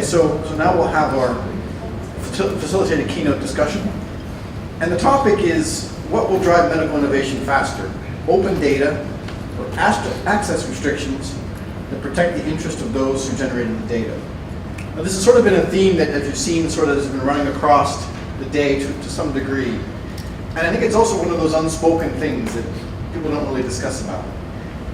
Okay, so now we'll have our facilitated keynote discussion. And the topic is, what will drive medical innovation faster? Open data or access restrictions that protect the interest of those who generated the data. Now, this has sort of been a theme that, as you've seen, sort of has been running across the day to some degree. And I think it's also one of those unspoken things that people don't really discuss about.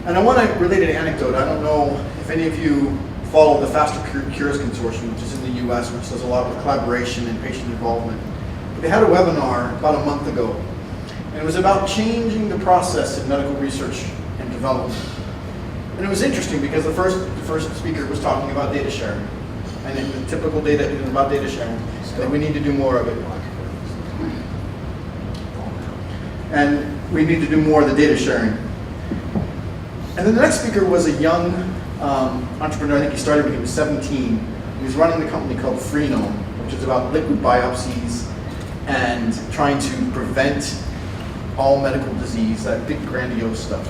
And I want to relate an anecdote. I don't know if any of you follow the Faster Cures Consortium, which is in the US, which does a lot of collaboration and patient involvement. They had a webinar about a month ago, and it was about changing the process in medical research and development. And it was interesting because the first speaker was talking about data sharing, and in the typical data about data sharing, and we need to do more of it. And we need to do more of the data sharing. And then the next speaker was a young entrepreneur. I think he started when he was 17. He was running the company called Freenome, which is about liquid biopsies and trying to prevent all medical disease, that big grandiose stuff.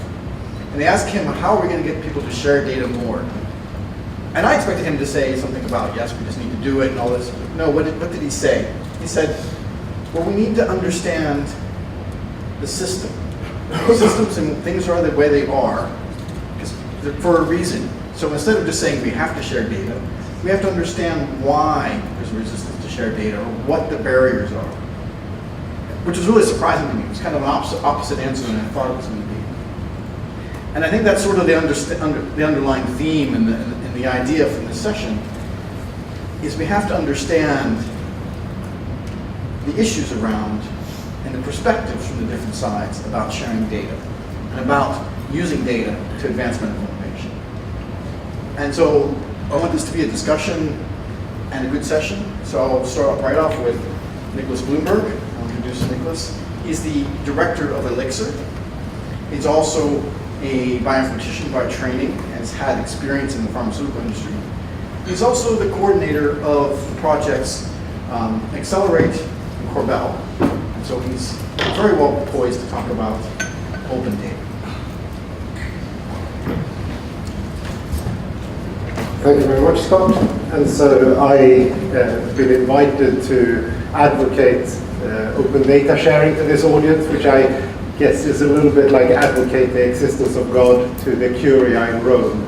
And they asked him, how are we going to get people to share data more? And I expected him to say something about, yes, we just need to do it and all this. No, what did he say? He said, well, we need to understand the system. Systems and things are the way they are for a reason. So instead of just saying we have to share data, we have to understand why there's resistance to share data or what the barriers are. Which was really surprising to me. It was kind of an opposite answer than I thought it was going to be. And I think that's sort of the underlying theme and the idea from this session is we have to understand the issues around and the perspectives from the different sides about sharing data and about using data to advance medical innovation. And so I want this to be a discussion and a good session. So I'll start right off with Nicholas Bloomberg. I'll introduce Nicholas. He's the director of Elixir. He's also a bioinformatician by training and has had experience in the pharmaceutical industry. He's also the coordinator of the projects Accelerate and Corbel. And so he's very well poised to talk about open data. Thank you very much, Scott. And so I've been invited to advocate open data sharing to this audience, which I guess is a little bit like advocate the existence of God to the Curia in Rome.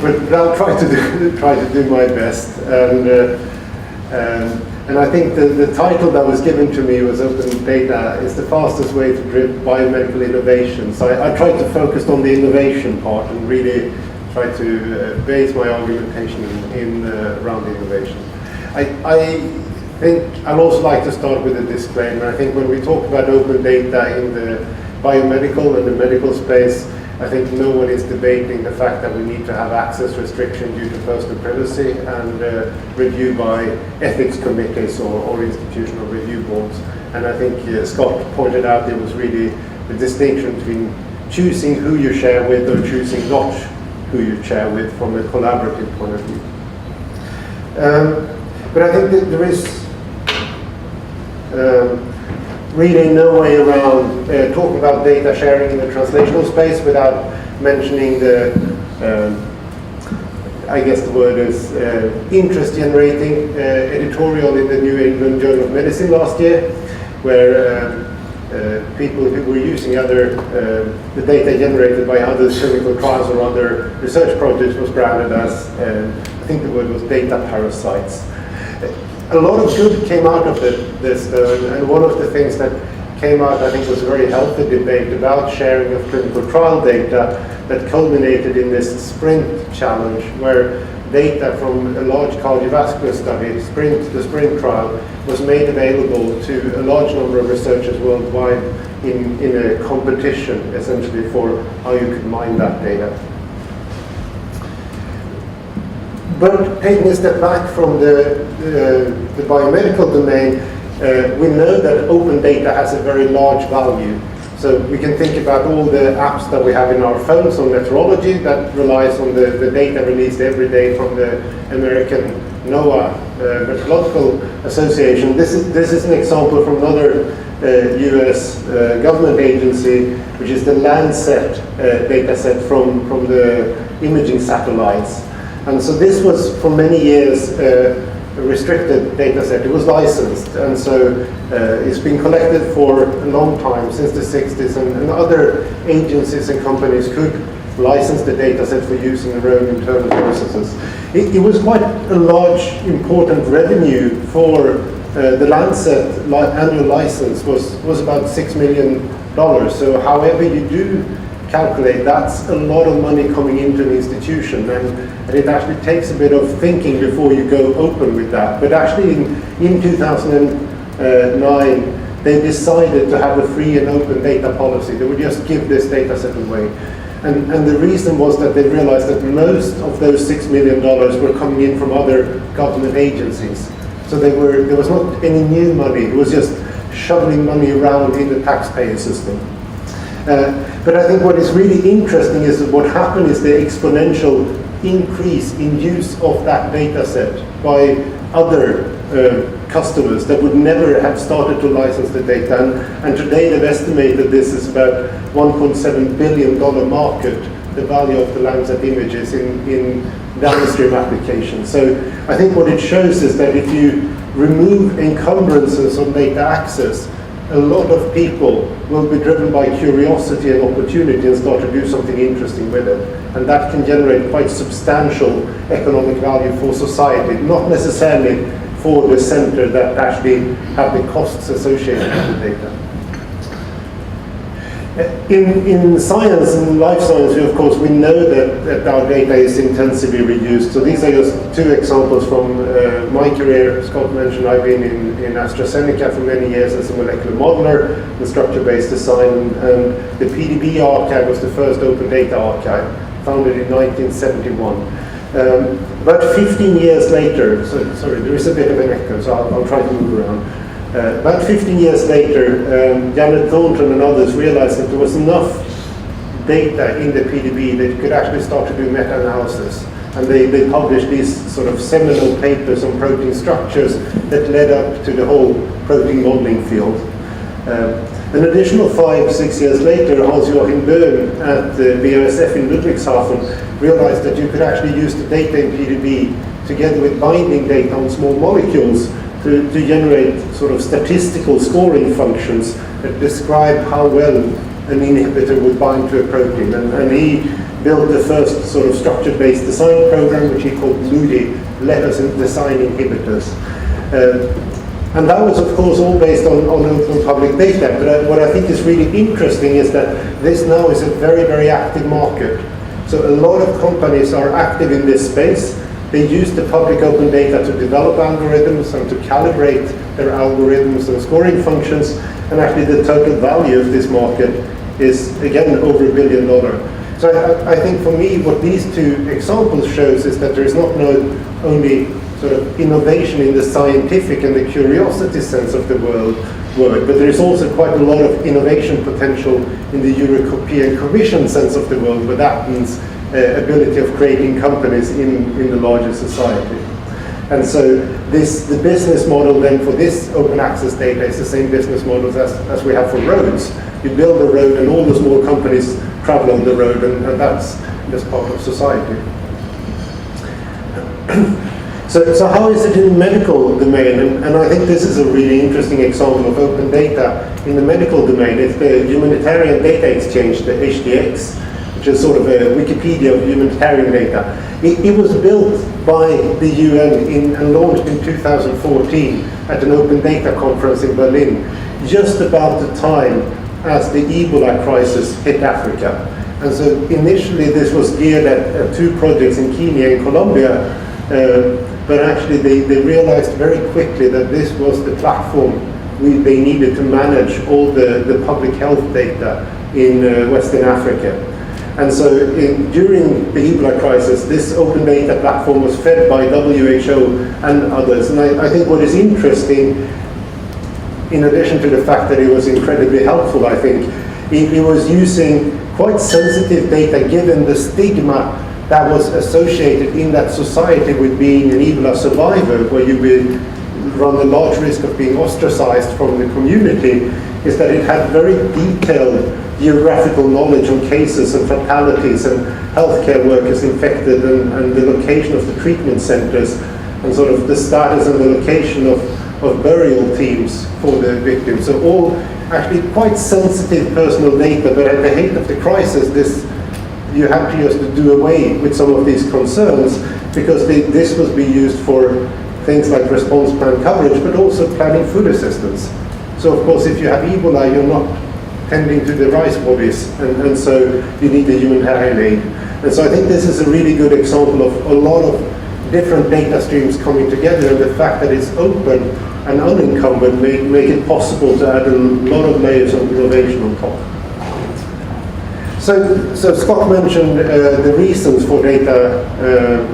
But I'll try to do my best. And I think the title that was given to me was Open Data is the fastest way to drive biomedical innovation. So I tried to focus on the innovation part and really try to base my argumentation around innovation. I think I'd also like to start with a disclaimer. I think when we talk about open data in the biomedical and the medical space, I think no one is debating the fact that we need to have access restriction due to personal privacy and review by ethics committees or institutional review boards. And I think Scott pointed out it was really the distinction between choosing who you share with or choosing not who you share with from a collaborative point of view. But I think that there is really no way around talking about data sharing in the translational space without mentioning the, I guess the word is interest-generating editorial in the New England Journal of Medicine last year, where people who were using the data generated by other clinical trials or other research projects was branded as, I think the word was data parasites. A lot of good came out of this, and one of the things that came out, I think, was a very healthy debate about sharing of clinical trial data that culminated in this SPRINT challenge, where data from a large cardiovascular study, the SPRINT trial, was made available to a large number of researchers worldwide in a competition, essentially, for how you could mine that data. But taking a step back from the biomedical domain, we know that open data has a very large value. So we can think about all the apps that we have in our phones on meteorology that relies on the data released every day from the American NOAA Meteorological Association. This is an example from another US government agency, which is the Landsat data set from the imaging satellites. And so this was for many years a restricted data set. It was licensed, and so it's been collected for a long time, since the 60s, and other agencies and companies could license the data set for use in their own internal processes. It was quite a large, important revenue for the Lancet annual license was about $6 million. So however you do calculate, that's a lot of money coming into an institution, and it actually takes a bit of thinking before you go open with that. But actually in 2009, they decided to have a free and open data policy. They would just give this data set away. And the reason was that they realized that most of those $6 million were coming in from other government agencies. So there was not any new money. It was just shoveling money around in the taxpayer system. But I think what is really interesting is that what happened is the exponential increase in use of that data set by other customers that would never have started to license the data. And today they've estimated this is about $1.7 billion market, the value of the Lancet images in downstream applications. So I think what it shows is that if you remove encumbrances on data access, a lot of people will be driven by curiosity and opportunity and start to do something interesting with it. And that can generate quite substantial economic value for society, not necessarily for the center that actually have the costs associated with the data. In science and life science, of course, we know that our data is intensively reused. So these are just two examples from my career. Scott mentioned I've been in AstraZeneca for many years as a molecular modeler in structure-based design. And the PDB archive was the first open data archive, founded in 1971. But 15 years later, sorry, there is a bit of an echo, so I'll try to move around. About 15 years later, Janet Thornton and others realized that there was enough data in the PDB that you could actually start to do meta-analysis. And they published these sort of seminal papers on protein structures that led up to the whole protein modeling field. An additional 5-6 years later, Hans-Joachim Böhm at BASF in Ludwigshafen realized that you could actually use the data in PDB together with binding data on small molecules to generate sort of statistical scoring functions that describe how well an inhibitor would bind to a protein. And he built the first sort of structure-based design program, which he called LUDI, Letters in Design Inhibitors. And that was, of course, all based on open public data. But what I think is really interesting is that this now is a very, very active market. So a lot of companies are active in this space. They use the public open data to develop algorithms and to calibrate their algorithms and scoring functions. And actually the total value of this market is, again, over $1 billion. So I think for me, what these two examples shows is that there is not only sort of innovation in the scientific and the curiosity sense of the word, but there is also quite a lot of innovation potential in the European Commission sense of the word, but that means ability of creating companies in the larger society. And so the business model then for this open access data is the same business models as we have for roads. You build a road and all the small companies travel on the road, and that's part of society. So how is it in the medical domain? And I think this is a really interesting example of open data in the medical domain. It's the Humanitarian Data Exchange, the HDX, which is sort of a Wikipedia of humanitarian data. It was built by the UN and launched in 2014 at an open data conference in Berlin, just about the time as the Ebola crisis hit Africa. And so initially this was geared at two projects in Kenya and Colombia, but actually they realized very quickly that this was the platform they needed to manage all the public health data in Western Africa. And so during the Ebola crisis, this open data platform was fed by WHO and others. And I think what is interesting, in addition to the fact that it was incredibly helpful, I think, it was using quite sensitive data given the stigma that was associated in that society with being an Ebola survivor, where you would run the large risk of being ostracized from the community. is that it had very detailed geographical knowledge on cases and fatalities and healthcare workers infected and the location of the treatment centers and sort of the status and the location of burial teams for the victims. So all actually quite sensitive personal data, but at the height of the crisis, you have to just do away with some of these concerns because this was being used for things like response plan coverage, but also planning food assistance. So of course, if you have Ebola, you're not tending to the rice bodies, and so you need the humanitarian aid. And so I think this is a really good example of a lot of different data streams coming together, and the fact that it's open and unencumbered make it possible to add a lot of layers of innovation on top. So Scott mentioned the reasons for data,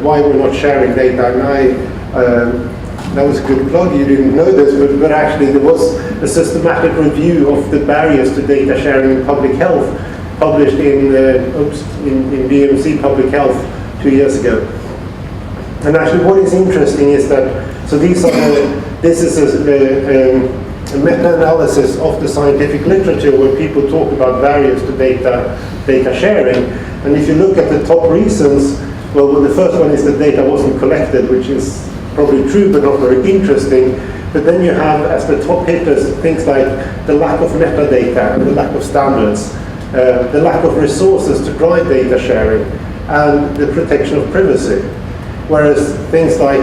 why we're not sharing data, and that was a good plug. You didn't know this, but actually there was a systematic review of the barriers to data sharing in public health, published in BMC Public Health 2 years ago. And actually, what is interesting is that this is a meta-analysis of the scientific literature where people talk about barriers to data sharing. And if you look at the top reasons, well, the first one is that data wasn't collected, which is probably true but not very interesting. But then you have, as the top hitters, things like the lack of metadata and the lack of standards, the lack of resources to drive data sharing, and the protection of privacy. Whereas things like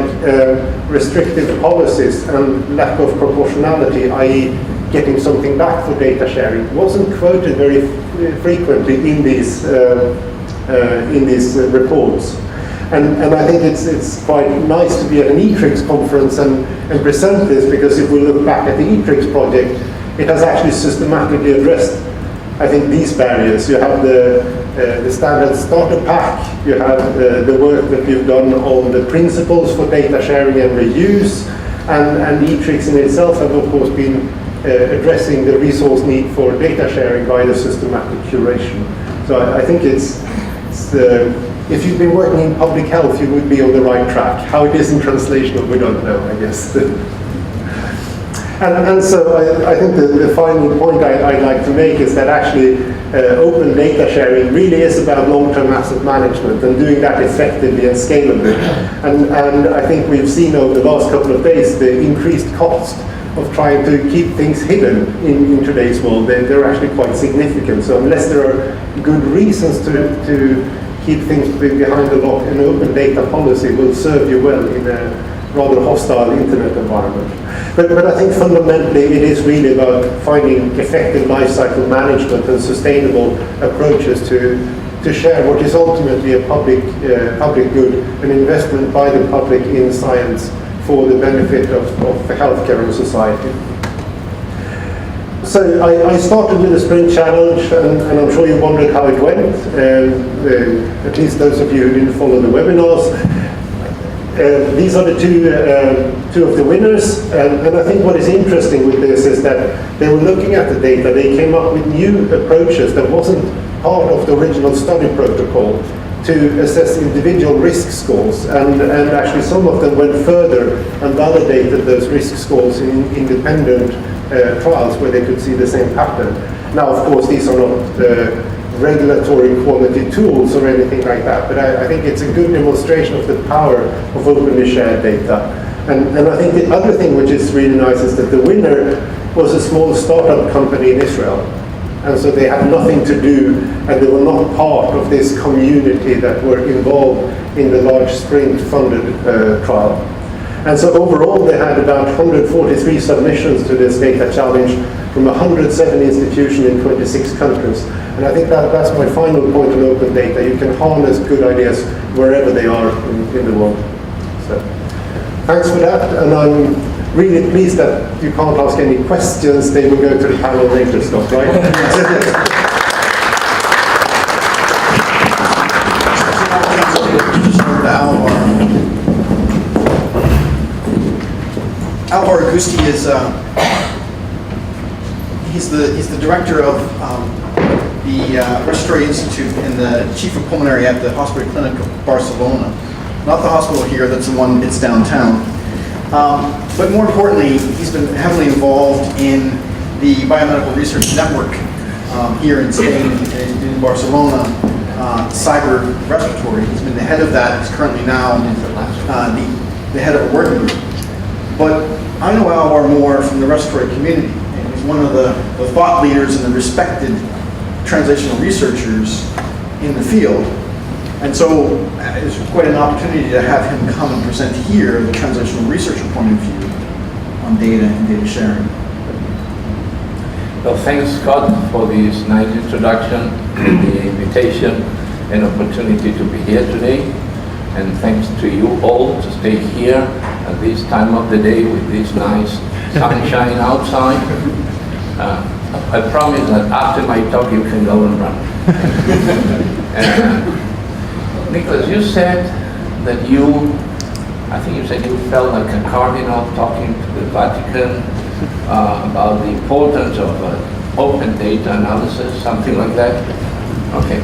restrictive policies and lack of proportionality, i.e. getting something back for data sharing, wasn't quoted very frequently in these reports. And I think it's quite nice to be at an e-trix conference and present this, because if we look back at the e-trix project, it has actually systematically addressed, I think, these barriers. You have the standard starter pack, you have the work that you've done on the principles for data sharing and reuse, and e-trix in itself have of course been addressing the resource need for data sharing by the systematic curation. So I think if you've been working in public health, you would be on the right track. How it is in translational, we don't know, I guess. And so I think the final point I'd like to make is that actually open data sharing really is about long-term asset management and doing that effectively and scalably. And I think we've seen over the last couple of days the increased cost of trying to keep things hidden in today's world. They're actually quite significant. So unless there are good reasons to keep things behind the lock, an open data policy will serve you well in a rather hostile internet environment. But I think fundamentally it is really about finding effective lifecycle management and sustainable approaches to share what is ultimately a public good, an investment by the public in science for the benefit of healthcare and society. So I started with the Sprint Challenge, and I'm sure you wondered how it went, at least those of you who didn't follow the webinars. These are the two of the winners, and I think what is interesting with this is that they were looking at the data, they came up with new approaches that wasn't part of the original study protocol to assess individual risk scores, and actually some of them went further and validated those risk scores in independent trials where they could see the same pattern. Now, of course, these are not regulatory quality tools or anything like that, but I think it's a good demonstration of the power of openly shared data. And I think the other thing which is really nice is that the winner was a small startup company in Israel. And so they had nothing to do, and they were not part of this community that were involved in the large Sprint-funded trial. And so overall, they had about 143 submissions to this data challenge from 107 institutions in 26 countries. And I think that's my final point on open data. You can harness good ideas wherever they are in the world. So, thanks for that, and I'm really pleased that you can't ask any questions. They will go to the panel later, Scott, right? Alvar Augusti is he's the director of the Respiratory Institute and the chief of pulmonary at the Hospital Clinic of Barcelona. Not the hospital here, that's the one, it's downtown. But more importantly, he's been heavily involved in the Biomedical Research Network here in Spain, in Barcelona, cyber respiratory. He's been the head of that. He's currently now the head of a working group. But I know Alvar more from the respiratory community, and he's one of the thought leaders and the respected translational researchers in the field. And so it's quite an opportunity to have him come and present here the translational researcher point of view on data and data sharing. Well, thanks, Scott, for this nice introduction, the invitation and opportunity to be here today. And thanks to you all to stay here at this time of the day with this nice sunshine outside. I promise that after my talk you can go and run. Nicholas, you said that I think you said you felt like a cardinal talking to the Vatican about the importance of open data analysis, something like that. Okay.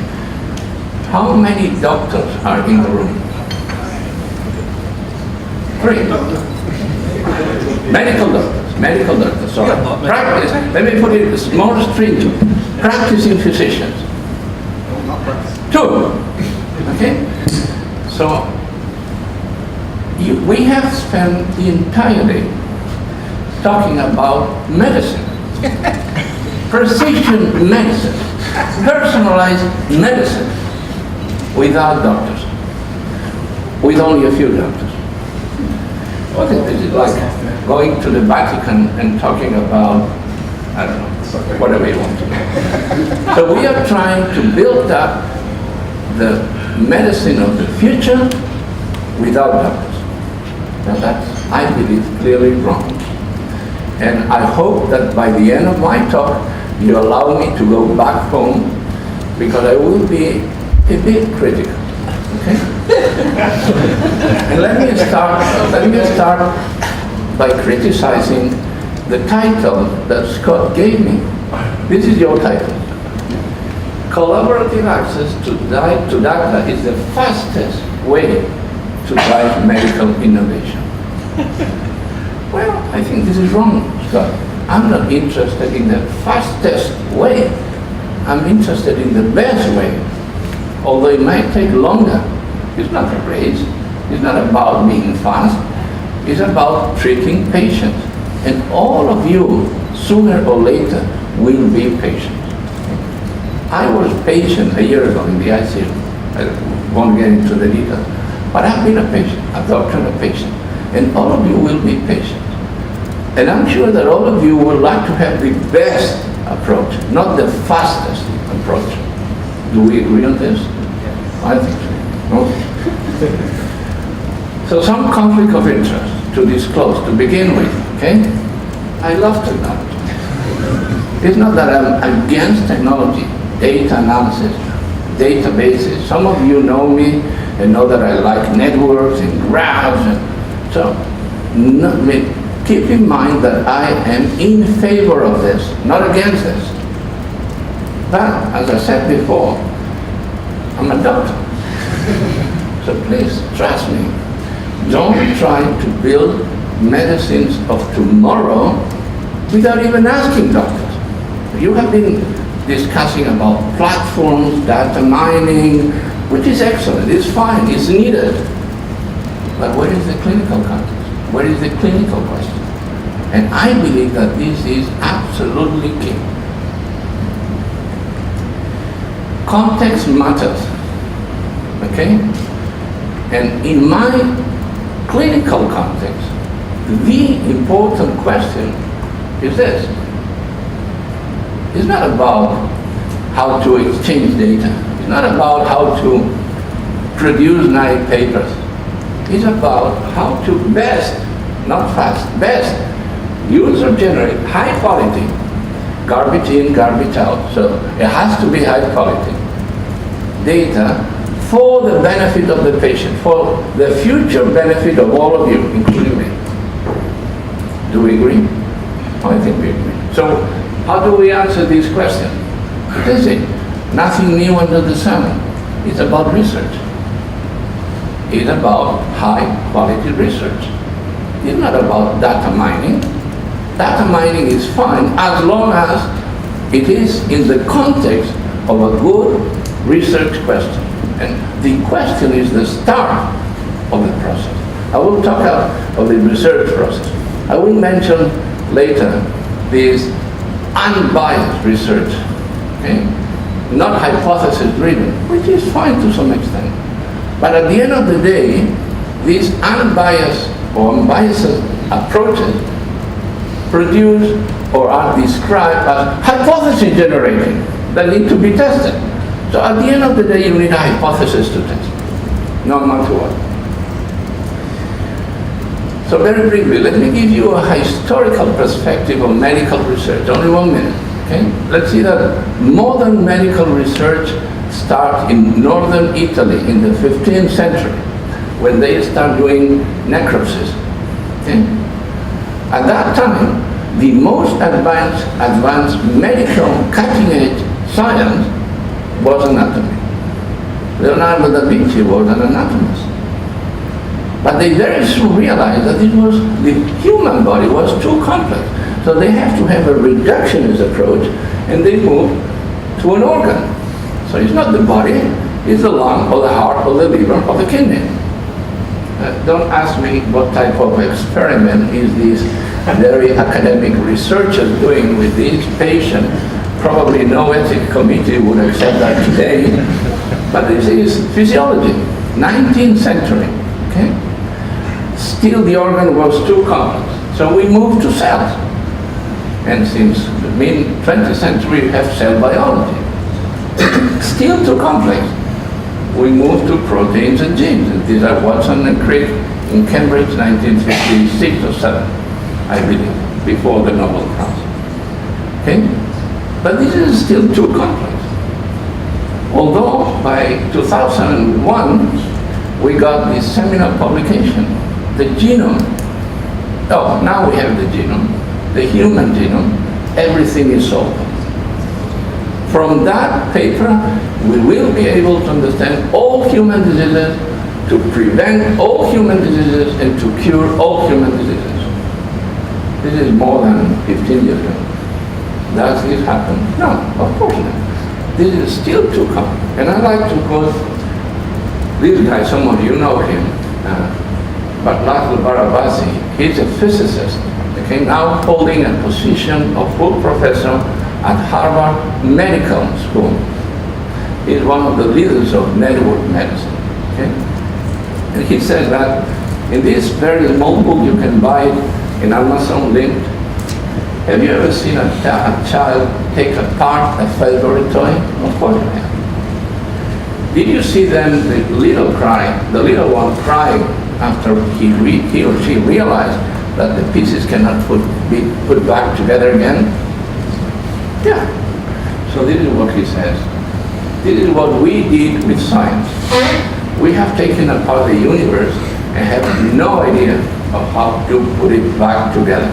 How many doctors are in the room? 3. Medical doctors, sorry. Practice, let me put it more stringent. Practicing physicians. 2. Okay? So, we have spent the entire day talking about medicine. Precision medicine. Personalized medicine. Without doctors. With only a few doctors. What is it like going to the Vatican and talking about, I don't know, whatever you want to know. So we are trying to build up the medicine of the future without doctors. Now that's, I believe, clearly wrong. And I hope that by the end of my talk, you allow me to go back home, because I will be a bit critical. Okay? And let me start by criticizing the title that Scott gave me. This is your title. Collaborative access to data is the fastest way to drive medical innovation. Well, I think this is wrong, Scott. I'm not interested in the fastest way. I'm interested in the best way. Although it might take longer. It's not a race. It's not about being fast. It's about treating patients. And all of you, sooner or later, will be patients. I was patient a year ago in the ICU. I won't get into the details. But I've been a patient, a doctor and a patient. And all of you will be patients. And I'm sure that all of you would like to have the best approach, not the fastest approach. Do we agree on this? Yes. I think so. Okay. So some conflict of interest to disclose to begin with, okay? I love technology. It's not that I'm against technology, data analysis, databases. Some of you know me and know that I like networks and graphs. And so keep in mind that I am in favor of this, not against this. But as I said before, I'm a doctor. So please, trust me. Don't try to build medicines of tomorrow without even asking doctors. You have been discussing about platforms, data mining, which is excellent, it's fine, it's needed. But where is the clinical context? Where is the clinical question? And I believe that this is absolutely key. Context matters, okay? And in my clinical context, the important question is this. It's not about how to exchange data. It's not about how to produce nice papers. It's about how to best, not fast, best, user-generated, high quality, garbage in, garbage out. So it has to be high quality data for the benefit of the patient, for the future benefit of all of you, including me. Do we agree? I think we agree. So how do we answer this question? It is it. Nothing new under the sun. It's about research. It's about high quality research. It's not about data mining. data mining is fine as long as it is in the context of a good research question. And the question is the start of the process. I will talk of the research process. I will mention later this unbiased research, okay? Not hypothesis-driven, which is fine to some extent. But at the end of the day, these unbiased or unbiased approaches produce or are described as hypothesis generating that need to be tested. So at the end of the day, you need a hypothesis to test, no matter what. So very briefly, let me give you a historical perspective of medical research, only 1 minute. Okay? Let's see that modern medical research starts in northern Italy in the 15th century, when they start doing necropsies. Okay? At that time, the most advanced medical cutting-edge science was anatomy. Leonardo da Vinci was an anatomist. But they very soon realized that the human body was too complex. So they have to have a reductionist approach, and they moved to an organ. So it's not the body, it's the lung, or the heart, or the liver, or the kidney. Don't ask me what type of experiment is this very academic researchers doing with these patients. Probably no ethics committee would accept that today. But this is physiology, 19th century, okay? Still the organ was too complex. So we moved to cells. And since the mid-20th century, we have cell biology. Still too complex. We moved to proteins and genes. And these are Watson and Crick in Cambridge, 1956 or 7, I believe, before the Nobel Prize. Okay? But this is still too complex. Although by 2001, we got this seminal publication, the genome. Oh, now we have the genome, the human genome. Everything is solved. From that paper, we will be able to understand all human diseases, to prevent all human diseases, and to cure all human diseases. This is more than 15 years ago. Does this happen? No, of course not. This is still too common. And I like to quote this guy, some of you know him, but Laszlo Barabasi. He's a physicist, okay, now holding a position of full professor at Harvard Medical School. He's one of the leaders of network medicine, okay? And he says that in this very small book, you can buy it in Amazon linked. Have you ever seen a child take apart a favorite toy? Of course you have. Did you see then the little one crying after he or she realized that the pieces cannot be put back together again? Yeah. So this is what he says. This is what we did with science. We have taken apart the universe and have no idea of how to put it back together.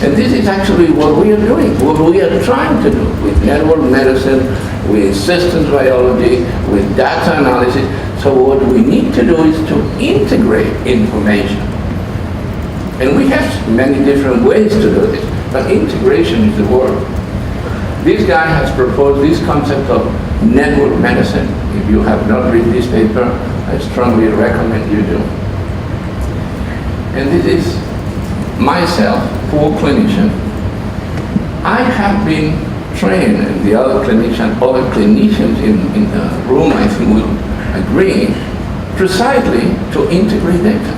And this is actually what we are doing, what we are trying to do with network medicine, with systems biology, with data analysis. So what we need to do is to integrate information. And we have many different ways to do this, but integration is the word. This guy has proposed this concept of network medicine. If you have not read this paper, I strongly recommend you do. And this is myself, poor clinician. I have been trained, and the other clinicians in the room, I think, will agree, precisely to integrate data.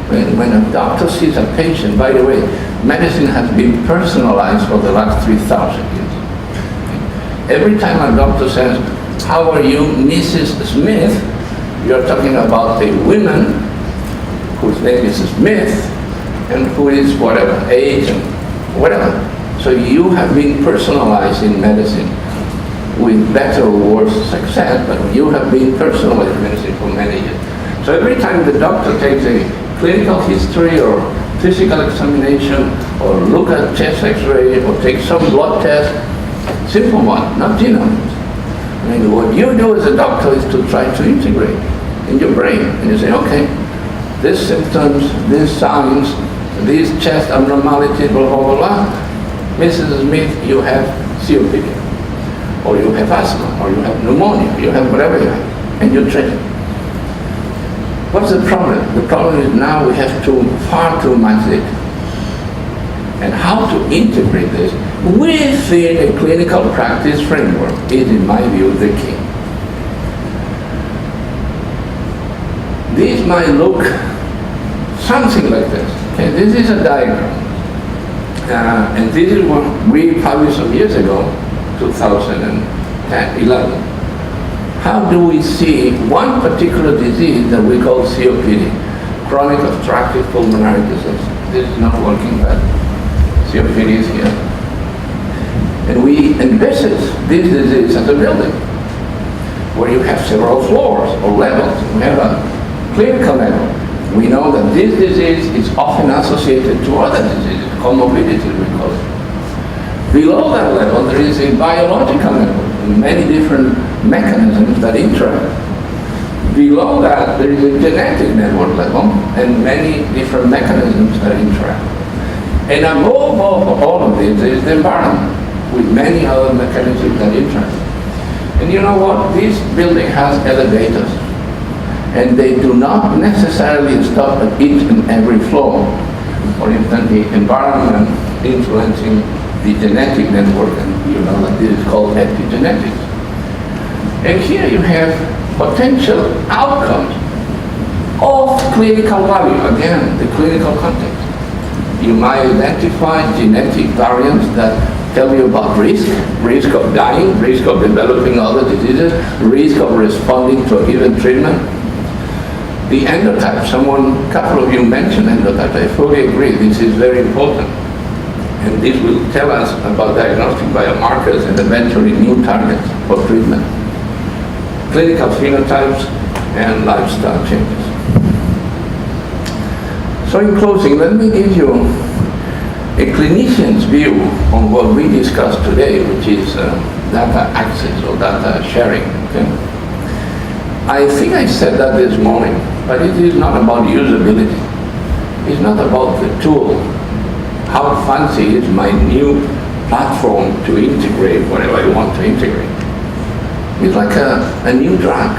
When a doctor sees a patient, by the way, medicine has been personalized for the last 3,000 years. Every time a doctor says, "How are you, Mrs. Smith?" you're talking about a woman whose name is Smith and who is whatever, age and whatever. So you have been personalized in medicine with better or worse success, but you have been personalized in medicine for many years. So every time the doctor takes a clinical history or physical examination or look at chest x-ray or take some blood test, simple one, not genome. I mean, what you do as a doctor is to try to integrate in your brain. And you say, okay, these symptoms, these signs, this chest abnormality, blah, blah, blah, blah. Mrs. Smith, you have COPD, or you have asthma, or you have pneumonia, you have whatever you have, and you treat it. What's the problem? The problem is now we have far too much data. And how to integrate this within a clinical practice framework is, in my view, the key. This might look something like this. Okay, this is a diagram. And this is what we published some years ago, 2010, 11. How do we see one particular disease that we call COPD, chronic obstructive pulmonary disease? This is not working, but COPD is here. And we envisage this disease as a building where you have several floors or levels. We have a clinical level. We know that this disease is often associated to other diseases, comorbidity we call it. Below that level, there is a biological level, many different mechanisms that interact. Below that, there is a genetic network level, and many different mechanisms that interact. And above all of this is the environment, with many other mechanisms that interact. And you know what? This building has elevators, and they do not necessarily stop at each and every floor. For instance, the environment influencing the genetic network, and you know that this is called epigenetics. And here you have potential outcomes of clinical value. Again, the clinical context. You might identify genetic variants that tell you about risk of dying, risk of developing other diseases, risk of responding to a given treatment. The endotype, a couple of you mentioned endotype. I fully agree, this is very important. And this will tell us about diagnostic biomarkers and eventually new targets for treatment. Clinical phenotypes and lifestyle changes. So in closing, let me give you a clinician's view on what we discussed today, which is data access or data sharing. Okay? I think I said that this morning, but it is not about usability. It's not about the tool. How fancy is my new platform to integrate whatever I want to integrate. It's like a new drug.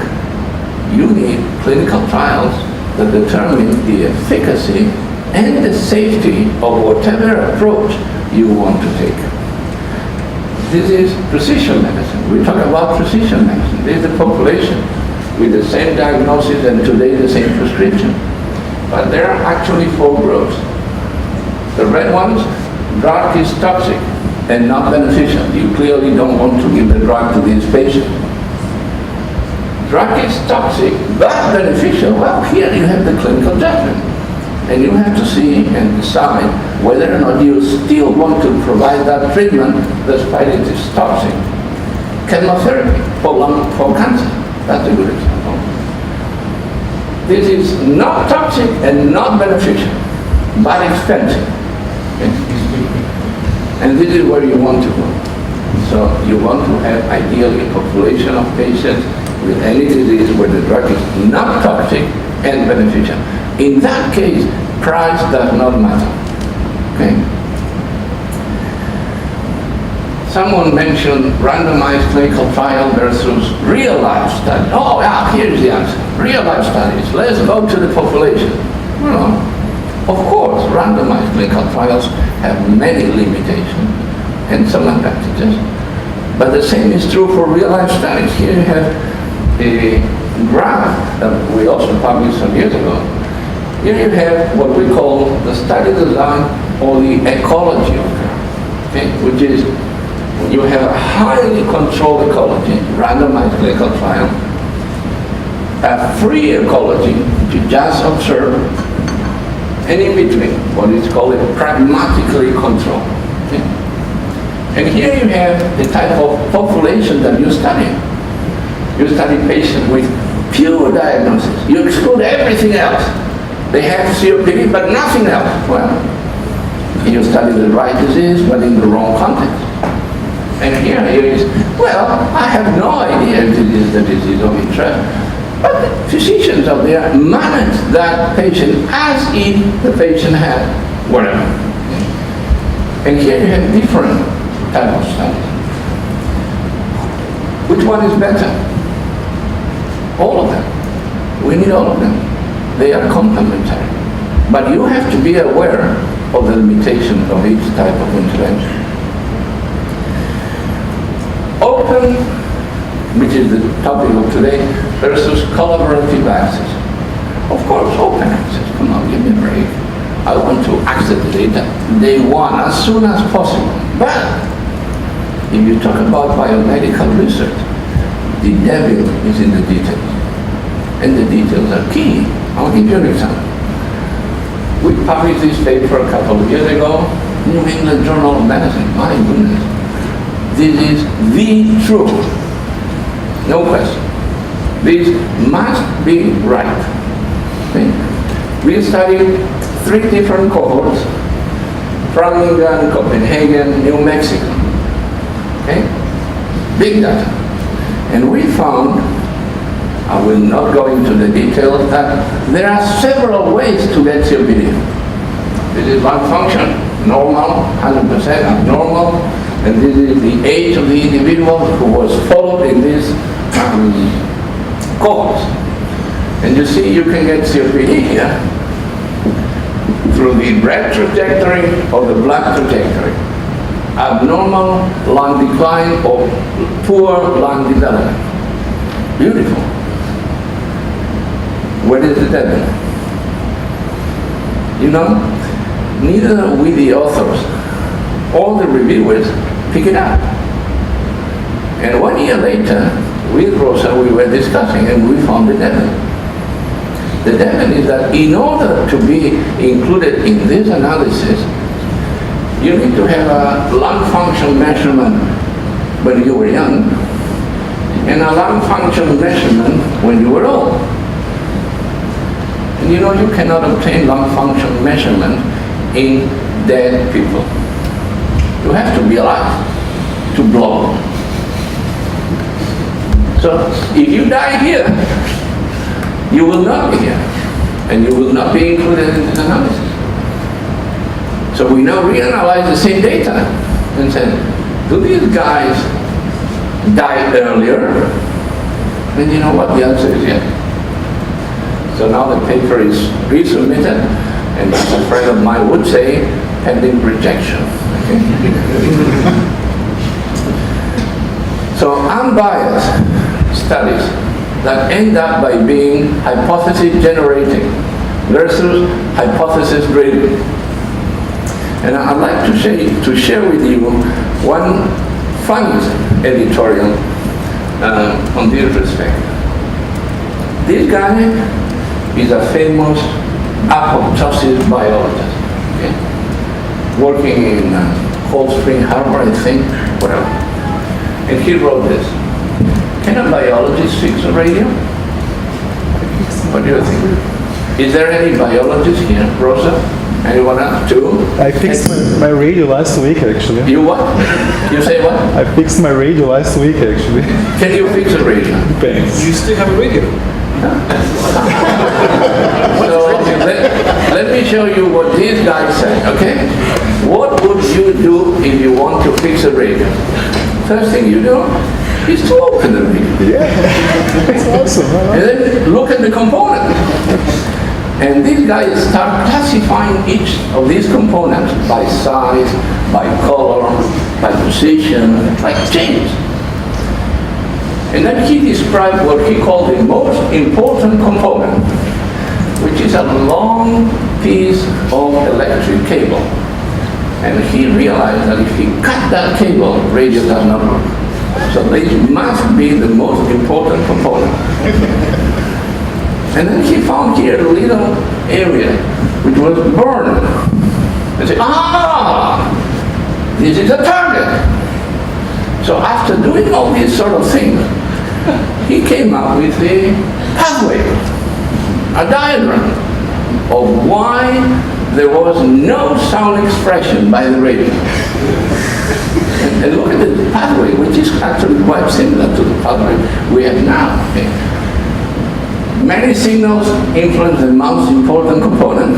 You need clinical trials that determine the efficacy and the safety of whatever approach you want to take. This is precision medicine. We talk about precision medicine. This is the population with the same diagnosis and today the same prescription. But there are actually 4 groups. The red ones, drug is toxic and not beneficial. You clearly don't want to give the drug to these patients. Drug is toxic but beneficial. Well, here you have the clinical judgment. And you have to see and decide whether or not you still want to provide that treatment despite it is toxic. Chemotherapy for cancer, that's a good example. This is not toxic and not beneficial, but expensive. And this is where you want to go. So you want to have ideally a population of patients with any disease where the drug is not toxic and beneficial. In that case, price does not matter. Okay? Someone mentioned randomized clinical trial versus real life study. Oh, yeah, here's the answer. Real life studies. Let's go to the population. Well, of course, randomized clinical trials have many limitations and some advantages. But the same is true for real life studies. Here you have a graph that we also published some years ago. Here you have what we call the study design or the ecology of care, okay? Which is you have a highly controlled ecology, randomized clinical trial, a free ecology to just observe, and in between, what is called a pragmatically controlled. Okay? And here you have the type of population that you study. You study patients with pure diagnosis. You exclude everything else. They have COPD, but nothing else. Well, you study the right disease, but in the wrong context. And here is, well, I have no idea if this is the disease of interest, but physicians out there manage that patient as if the patient had whatever. And here you have different type of studies. Which one is better? All of them. We need all of them. They are complementary. But you have to be aware of the limitation of each type of intervention. Open, which is the topic of today, versus collaborative access. Of course, open access. Come on, give me a break. I want to access the data day one, as soon as possible. But if you talk about biomedical research, the devil is in the details. And the details are key. I'll give you an example. We published this paper a couple of years ago, New England Journal of Medicine. My goodness. This is the truth. No question. This must be right. Okay? We studied 3 different cohorts: Framingham, Copenhagen, New Mexico. Okay? Big data. And we found, I will not go into the details, that there are several ways to get COPD. This is lung function, normal, 100% abnormal, and this is the age of the individual who was followed in these cohorts. And you see, you can get COPD here through the red trajectory or the black trajectory. Abnormal lung decline or poor lung development. Beautiful. Where is the devil? You know, neither we the authors or the reviewers pick it up. And 1 year later, with Rosa, we were discussing and we found the devil. The devil is that in order to be included in this analysis, you need to have a lung function measurement when you were young and a lung function measurement when you were old. And you know, you cannot obtain lung function measurement in dead people. You have to be alive to blow. So if you die here, you will not be here, and you will not be included in this analysis. So we now reanalyze the same data and say, do these guys die earlier? And you know what? The answer is yes. So now the paper is resubmitted, and as a friend of mine would say, pending rejection. Okay? So unbiased studies that end up by being hypothesis generating versus hypothesis driven. And I'd like to share with you one funny editorial on this respect. This guy is a famous apoptosis biologist, okay? Working in Cold Spring Harbor, I think, whatever. And he wrote this: can a biologist fix a radio? What do you think? Is there any biologist here, Rosa? Anyone else too? I fixed my radio last week, actually. You what? You say what? I fixed my radio last week, actually. Can you fix a radio? Thanks. You still have a radio? So let me show you what these guys say, okay? What would you do if you want to fix a radio? First thing you do is to open the radio. Yeah, that's awesome. And then look at the component. And these guys start classifying each of these components by size, by color, by position, by change. And then he described what he called the most important component, which is a long piece of electric cable. And he realized that if he cut that cable, radio does not work. So this must be the most important component. And then he found here a little area which was burned. And said, this is a target. So after doing all these sort of things, he came up with a pathway, a diagram of why there was no sound expression by the radio. And look at the pathway, which is actually quite similar to the pathway we have now. Okay? Many signals influence the most important component.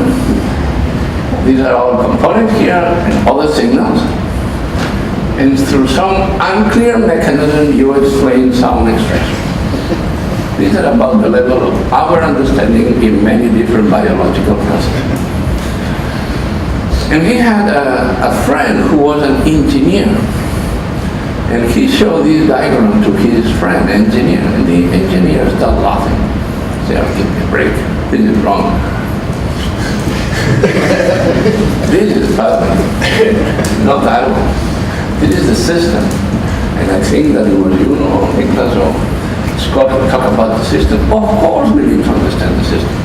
These are all components here and other signals. And through some unclear mechanism, you explain sound expression. These are about the level of our understanding in many different biological processes. And he had a friend who was an engineer. And he showed this diagram to his friend, engineer, and the engineer started laughing. He said, "Oh, give me a break, this is wrong." This is perfect, not that one. This is the system. And I think that it was you or Niklas or Scott who talk about the system. Of course we need to understand the system.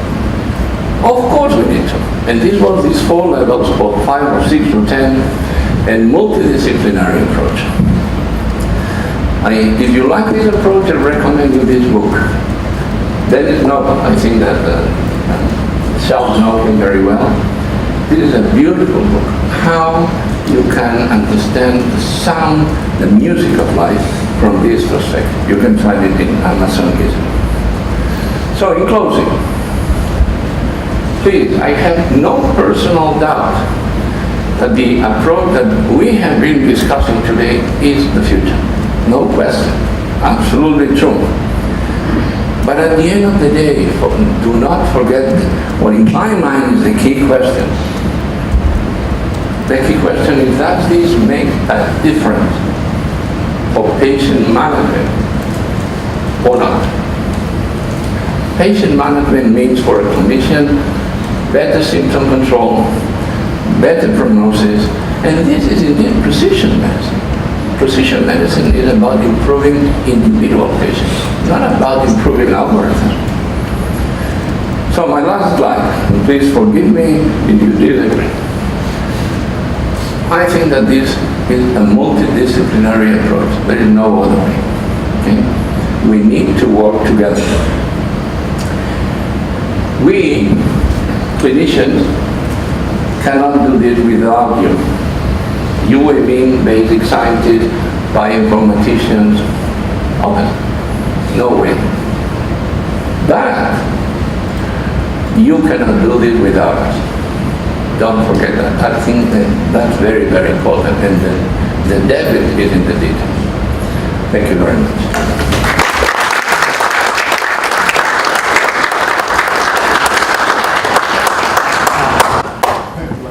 Of course we need to. And these were these 4 levels, or 5 or 6 or 10, and multidisciplinary approach. If you like this approach, I recommend you this book. Dennis Noble, I think that Charles knows him very well. This is a beautiful book. How you can understand the sound, the music of life from this perspective. You can find it in Amazon easily. So in closing, please, I have no personal doubt that the approach that we have been discussing today is the future. No question. Absolutely true. But at the end of the day, do not forget what in my mind is the key question. The key question is, does this make a difference for patient management or not? Patient management means for a clinician better symptom control, better prognosis, and this is indeed precision medicine. Precision medicine is about improving individual patients, not about improving algorithms. So my last slide, and please forgive me if you disagree. I think that this is a multidisciplinary approach. There is no other way. Okay? We need to work together. We, clinicians, cannot do this without you. You will mean basic scientists, bioinformaticians, others. No way. But you cannot do this without us. Don't forget that. I think that that's very, very important, and the devil is in the details. Thank you very much.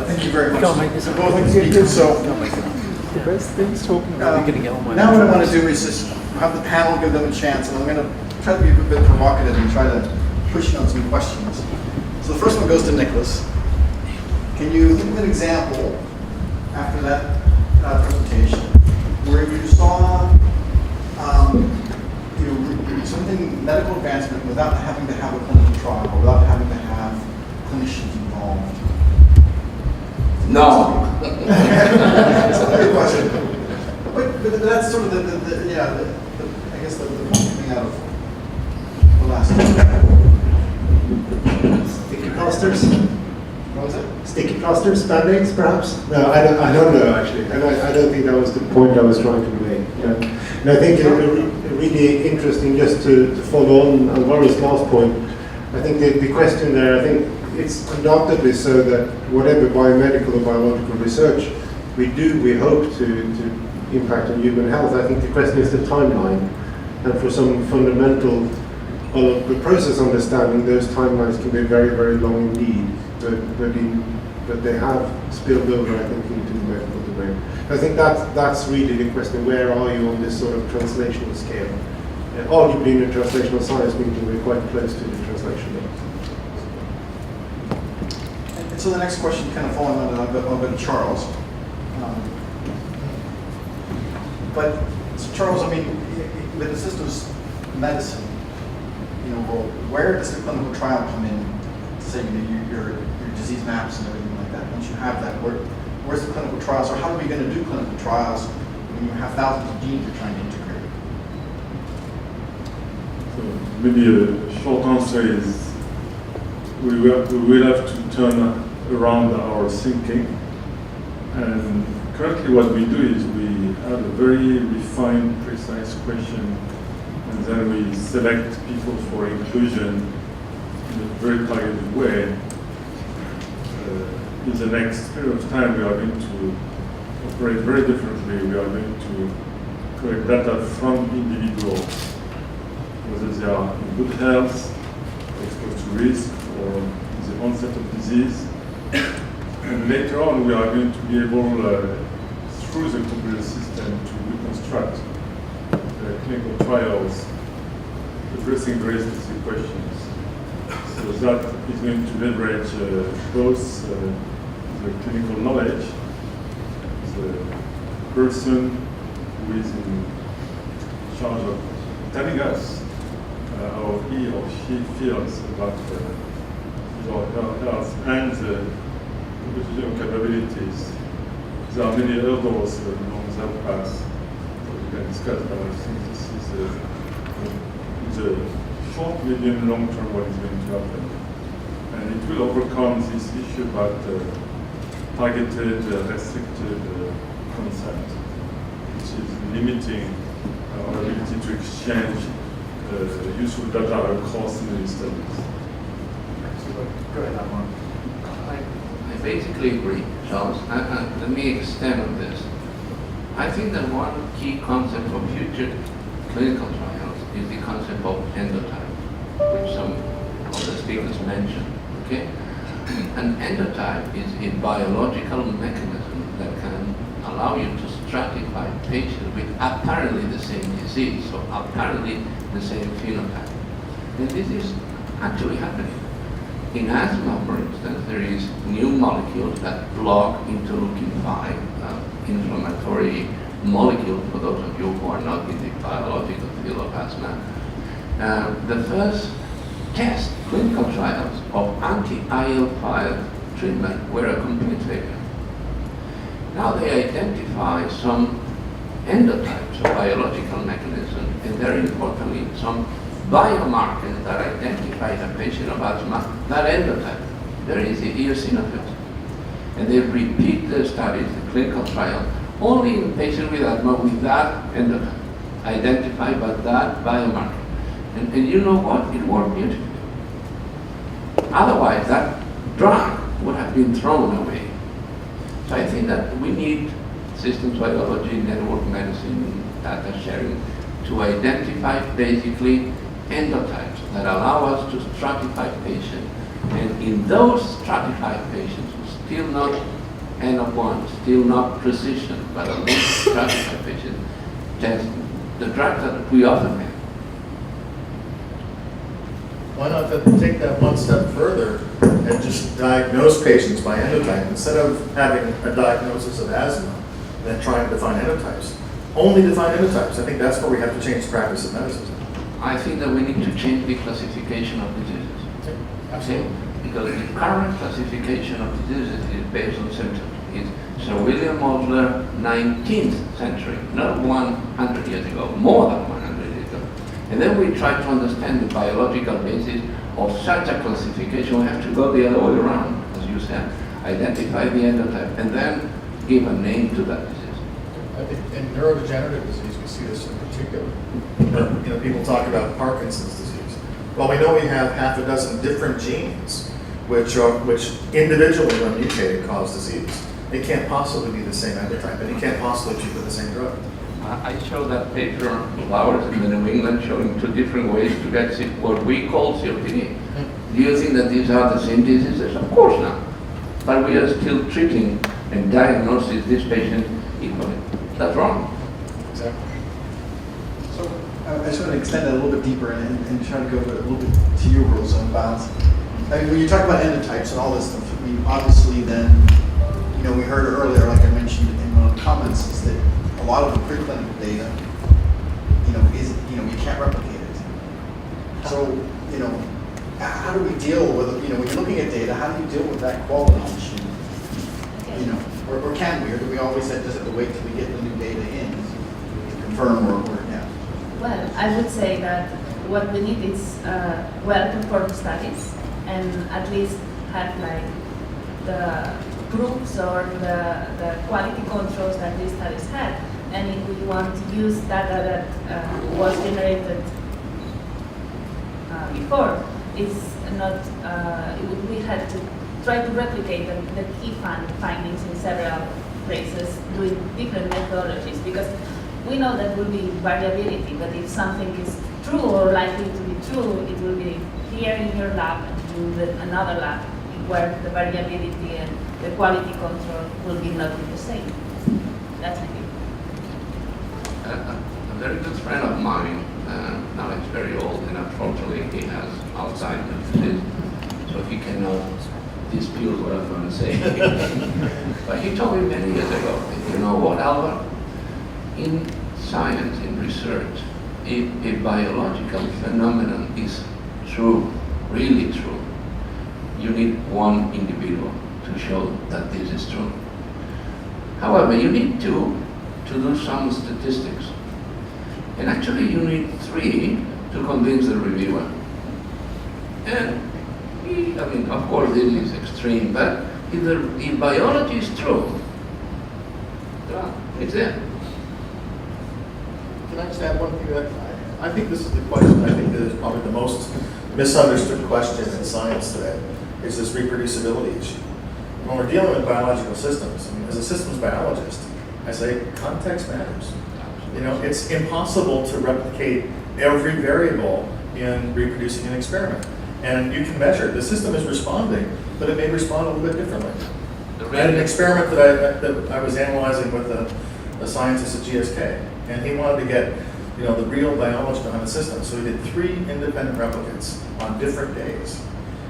Thank you very much. So both speakers. So now what I want to do is just have the panel give them a chance, and I'm going to try to be a bit provocative and try to push you on some questions. So the first one goes to Niklas. Can you think of an example after that presentation where you saw something, medical advancement, without having to have a clinical trial, or without having to have clinicians involved? No. That's a good question. But that's sort of I guess the point coming out of the last Sticky plasters? What was it? Sticky plasters, band-aids, perhaps? No, I don't know actually, and I don't think that was the point I was trying to make. And I think really interesting, just to follow on Alvaro's last point. I think the question there, I think it's undoubtedly so that whatever biomedical or biological research we do, we hope to impact on human health. I think the question is the timeline, and for some fundamental the process understanding, those timelines can be very, very long indeed. But they have spilled over, I think, into the medical domain. I think that's really the question: where are you on this sort of translational scale? Arguably, in a translational science meeting, we're quite close to the translation. And so the next question, kind of following on to Charles. But so Charles, I mean, with the systems medicine, where does the clinical trial come in? Say your disease maps and everything like that. Once you have that, where's the clinical trials, or how are we going to do clinical trials when you have thousands of genes you're trying to integrate? So maybe a short answer is we will have to turn around our thinking. And currently what we do is we have a very refined, precise question, and then we select people for inclusion in a very targeted way. in the next period of time, we are going to operate very differently. We are going to collect data from individuals, whether they are in good health, exposed to risk, or in the onset of disease. And later on, we are going to be able, through the computer system, to reconstruct clinical trials addressing very specific questions. So that is going to leverage both the clinical knowledge, the person who is in charge of telling us how he or she feels about his or her health, and the computational capabilities. There are many hurdles along that path that we can discuss, but I think this is the short, medium, long term what is going to happen. And it will overcome this issue about targeted, restricted concept, which is limiting our ability to exchange useful data across many studies. Go ahead, Mark. I basically agree, Charles. Let me extend on this. I think that one key concept for future clinical trials is the concept of endotype, which some of the speakers mentioned. Okay? An endotype is a biological mechanism that can allow you to stratify patients with apparently the same disease, so apparently the same phenotype. And this is actually happening. In asthma, for instance, there is new molecules that block interleukin-5, inflammatory molecule, for those of you who are not in the biological field of asthma. The first test clinical trials of anti-IL-5 treatment were a complete failure. Now they identify some endotypes of biological mechanisms, and very importantly, some biomarkers that identify the patient of asthma, that endotype. There is the eosinophils. And they repeat the studies, the clinical trial, only in patients with asthma with that endotype, identified by that biomarker. And you know what? It worked beautifully. Otherwise, that drug would have been thrown away. So I think that we need systems biology, network medicine, data sharing to identify basically endotypes that allow us to stratify patients. And in those stratified patients, still not N of 1, still not precision, but at least stratified patients, test the drugs that we often have. Why not take that one step further and just diagnose patients by endotype instead of having a diagnosis of asthma and then trying to define endotypes? Only define endotypes. I think that's where we have to change the practice of medicine. I think that we need to change the classification of diseases. Absolutely. Because the current classification of diseases is based on symptoms. It's Sir William Osler, 19th century, not 100 years ago, more than 100 years ago. And then we try to understand the biological basis of such a classification. We have to go the other way around, as you said, identify the endotype, and then give a name to that disease. I think in neurodegenerative disease, we see this in particular. People talk about Parkinson's disease. Well, we know we have half a dozen different genes which individually, when mutated, cause disease. It can't possibly be the same endotype, and it can't possibly be with the same drug. I showed that paper of ours in the New England showing two different ways to get what we call COPD. Do you think that these are the same diseases? Of course not. But we are still treating and diagnosing this patient equally. That's wrong. Exactly. So I just want to extend that a little bit deeper and try to go a little bit to your rules on balance. I mean, when you talk about endotypes and all this stuff, I mean, obviously then, we heard earlier, like I mentioned in one of the comments, is that a lot of the preclinical data, you can't replicate it. So, how do we deal with, when you're looking at data, how do you deal with that quality issue? Or can we, or do we always just have to wait till we get the new data in to confirm or yeah? Well, I would say that what we need is well-performed studies and at least have the proofs or the quality controls that these studies had. And if we want to use data that was generated before, it's not, we had to try to replicate the key findings in several places, doing different methodologies, because we know that will be variability, but if something is true or likely to be true, it will be here in your lab and in another lab, where the variability and the quality control will be not the same. That's the key. A very good friend of mine, now he's very old, and unfortunately he has Alzheimer's disease, so he cannot dispute what I'm going to say. But he told me many years ago, you know what, Albert? In science, in research, if a biological phenomenon is true, really true, you need one individual to show that this is true. However, you need to do some statistics. And actually you need 3 to convince the reviewer. And I mean, of course this is extreme, but if biology is true, well, it's there. Can I just add one thing? I think this is the question. I think that is probably the most misunderstood question in science today, is this reproducibility issue. When we're dealing with biological systems, I mean, as a systems biologist, I say context matters. You know, it's impossible to replicate every variable in reproducing an experiment. And you can measure, the system is responding, but it may respond a little bit differently. I had an experiment that I was analyzing with a scientist at GSK, and he wanted to get, you know, the real biology behind the system. So he did 3 independent replicates on different days.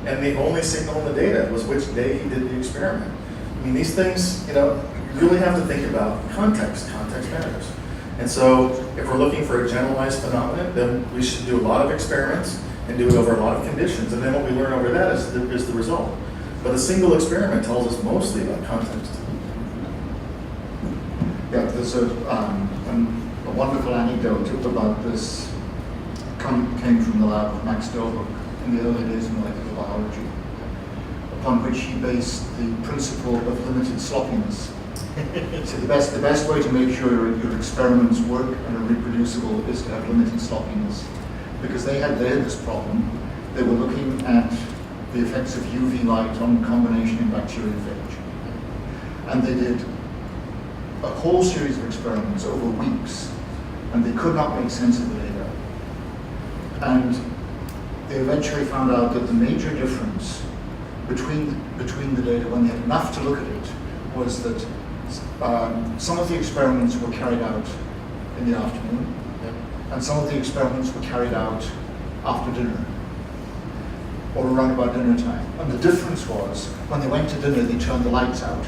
And the only signal in the data was which day he did the experiment. I mean, these things, you know, you really have to think about context. Context matters. And so if we're looking for a generalized phenomenon, then we should do a lot of experiments and do it over a lot of conditions. And then what we learn over that is the result. But a single experiment tells us mostly about context. Yeah, there's a wonderful anecdote about this, came from the lab of Max Delbruck in the early days of molecular biology, upon which he based the principle of limited sloppiness. So the best way to make sure your experiments work and are reproducible is to have limited sloppiness. Because they had this problem. They were looking at the effects of UV light on combination in bacteriophage. And they did a whole series of experiments over weeks, and they could not make sense of the data. And they eventually found out that the major difference between the data, when they had enough to look at it, was that some of the experiments were carried out in the afternoon, and some of the experiments were carried out after dinner, or around about dinner time. And the difference was, when they went to dinner, they turned the lights out.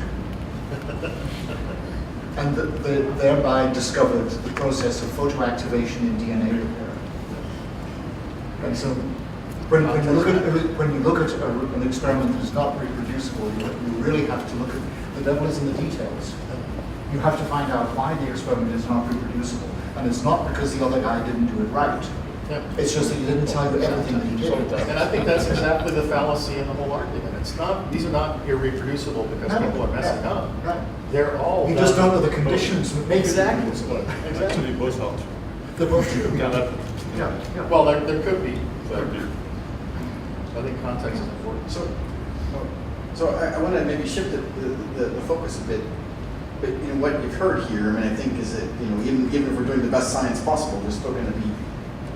And they thereby discovered the process of photoactivation in DNA repair. And so, when you look at an experiment that is not reproducible, you really have to look at, the devil is in the details. You have to find out why the experiment is not reproducible. And it's not because the other guy didn't do it right. Yeah. It's just that he didn't tell you everything that he did. And I think that's exactly the fallacy in the whole argument. It's not; these are not irreproducible because people are messing up. Right. They're all. You just don't know the conditions that make Exactly. it reproducible. Exactly. both out. They're both true. Yeah. Well, there could be, but I think context is important. So I want to maybe shift the focus a bit. But you know what you've heard here, I mean, I think is that, you know, even if we're doing the best science possible, there's still going to be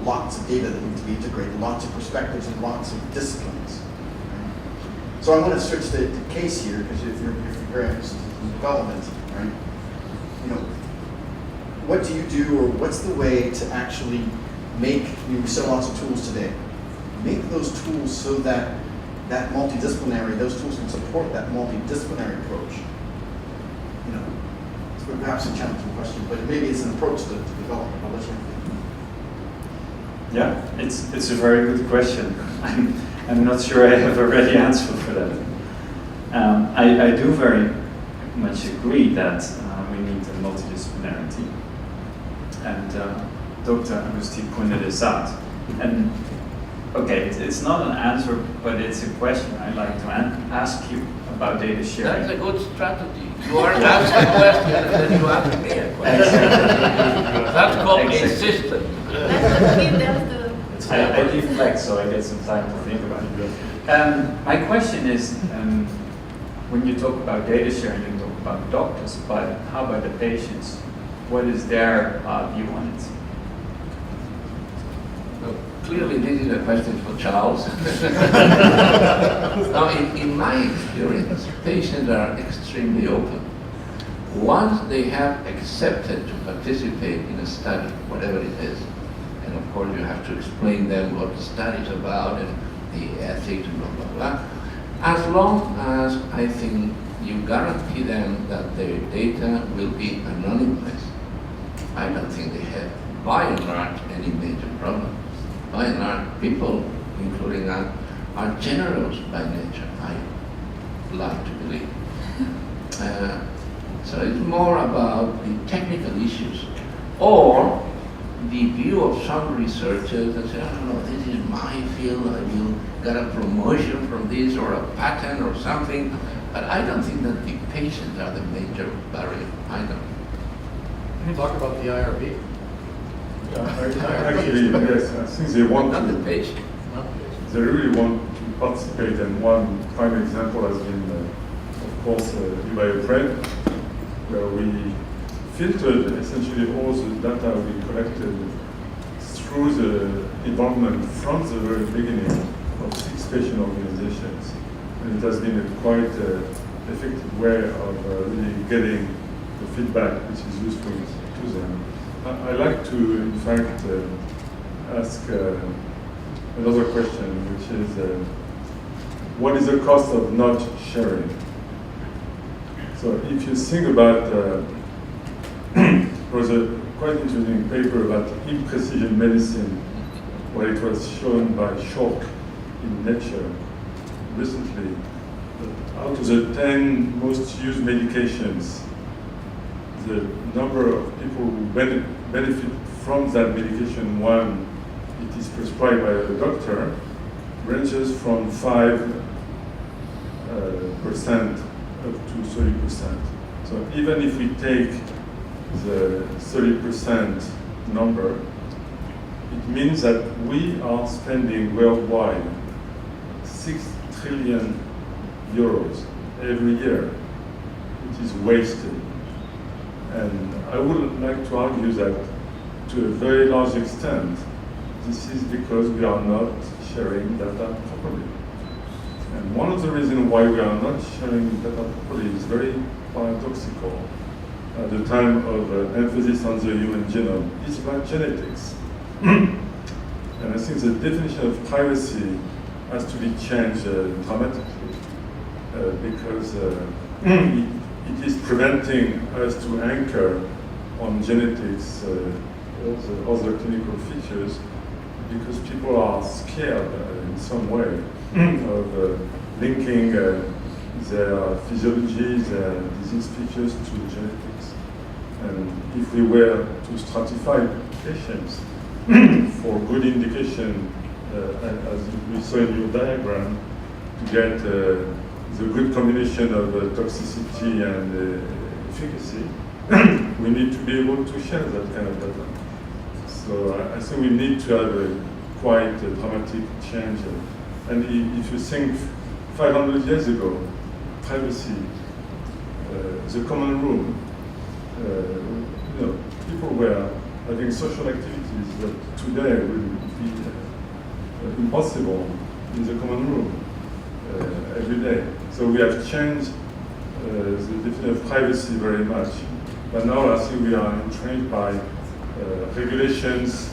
lots of data that need to be integrated, lots of perspectives and lots of disciplines. Right? So I want to switch the case here, because if you're very interested in development, right? You know, what do you do, or what's the way to actually make, we sell lots of tools today, make those tools so that those tools can support that multidisciplinary approach. You know, it's perhaps a challenging question, but maybe it's an approach to development. I'll let you. Yeah, it's a very good question. I'm not sure I have a ready answer for that. I do very much agree that we need a multidisciplinarity, and Dr. Agusti pointed this out. And okay, it's not an answer, but it's a question I'd like to ask you about data sharing. That's a good strategy. You are asking a question and then you ask me a question. That's called a system. I deflect, so I get some time to think about it. My question is, when you talk about data sharing, you talk about doctors, but how about the patients? What is their view on it? So clearly, this is a question for Charles. Now, in my experience, patients are extremely open. Once they have accepted to participate in a study, whatever it is, and of course you have to explain them what the study is about and the ethics and blah, blah, blah. As long as I think you guarantee them that their data will be anonymized, I don't think they have, by and large, any major problem. By and large, people, including us, are generous by nature, I like to believe. So it's more about the technical issues, or the view of some researchers that say, oh, no, this is my field, I will get a promotion from this, or a patent or something. But I don't think that the patients are the major barrier. I don't. Can you talk about the IRB? Actually, yes, I think they want Not to. the patient. They really want to participate, and one prime example has been, of course, Ibaipred, where we filtered essentially all the data we collected through the involvement from the very beginning of 6 patient organizations. And it has been a quite effective way of really getting the feedback which is useful to them. I like to, in fact, ask another question, which is, what is the cost of not sharing? So if you think about, there was a quite interesting paper about imprecision medicine, where it was shown by Schork in Nature recently, that out of the 10 most used medications, the number of people who benefit from that medication when it is prescribed by a doctor ranges from 5% up to 30%. So even if we take the 30% number, it means that we are spending worldwide 6 trillion euros every year, which is wasted. And I would like to argue that to a very large extent, this is because we are not sharing data properly. And one of the reasons why we are not sharing data properly is very paradoxical. At the time of emphasis on the human genome, is about genetics. And I think the definition of privacy has to be changed dramatically because it is preventing us to anchor on genetics, all the other clinical features, because people are scared in some way of linking their physiology, their disease features to genetics. And if we were to stratify patients for good indication, as we saw in your diagram, to get the good combination of toxicity and efficacy, we need to be able to share that kind of data. So I think we need to have a quite dramatic change. And if you think 500 years ago, privacy, the common room, people were having social activities that today will be impossible in the common room every day. So we have changed the definition of privacy very much. But now I think we are entrained by regulations,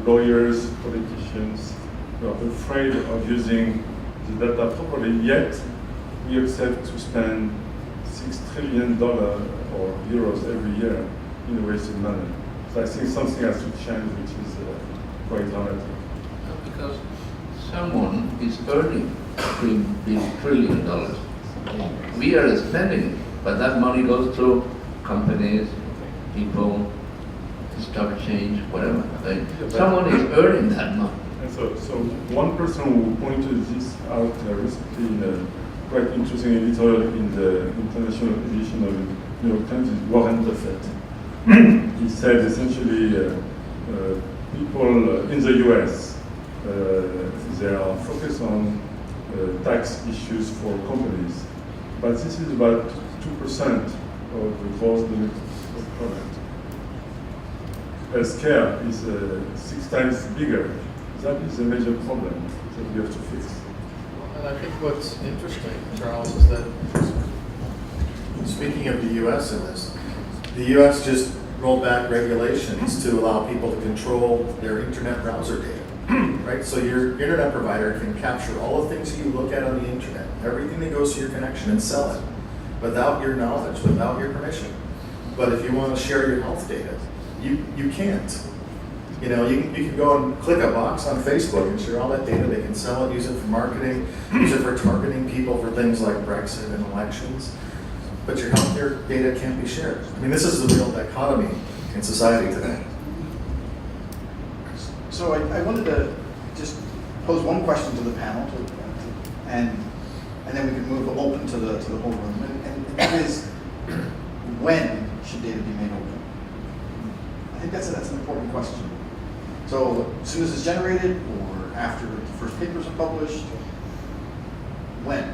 lawyers, politicians who are afraid of using the data properly, yet we accept to spend $6 trillion or euros every year in a wasted manner. So I think something has to change, which is quite dramatic. Because someone is earning $3 trillion. We are spending, but that money goes to companies, people, stock exchange, whatever. Someone is earning that money. And so one person who pointed this out recently in a quite interesting editorial in the international edition of the New York Times is Warren Buffett. He said essentially people in the US, they are focused on tax issues for companies. but this is about 2% of the gross domestic product. Healthcare is 6 times bigger. That is a major problem that we have to fix. And I think what's interesting, Charles, is that speaking of the U.S. in this, the U.S. just rolled back regulations to allow people to control their internet browser data. Right? So your internet provider can capture all the things you look at on the internet, everything that goes to your connection, and sell it without your knowledge, without your permission. But if you want to share your health data, you can't. You know, you can go and click a box on Facebook and share all that data. They can sell it, use it for marketing, use it for targeting people for things like Brexit and elections. But your healthcare data can't be shared. I mean, this is the real dichotomy in society today. So I wanted to just pose one question to the panel, and then we can move open to the whole room. And that is, when should data be made open? I think that's an important question. So as soon as it's generated, or after the first papers are published, when?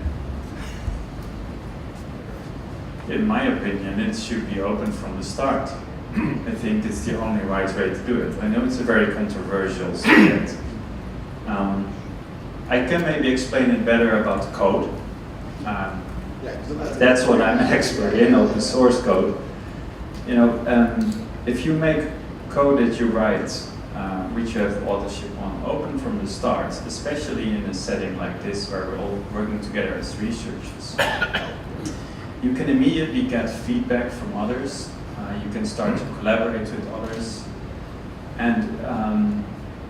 In my opinion, it should be open from the start. I think it's the only right way to do it. I know it's a very controversial subject. I can maybe explain it better about code. That's what I'm an expert in, open source code. You know, if you make code that you write, which you have authorship on, open from the start, especially in a setting like this where we're all working together as researchers, you can immediately get feedback from others. You can start to collaborate with others. And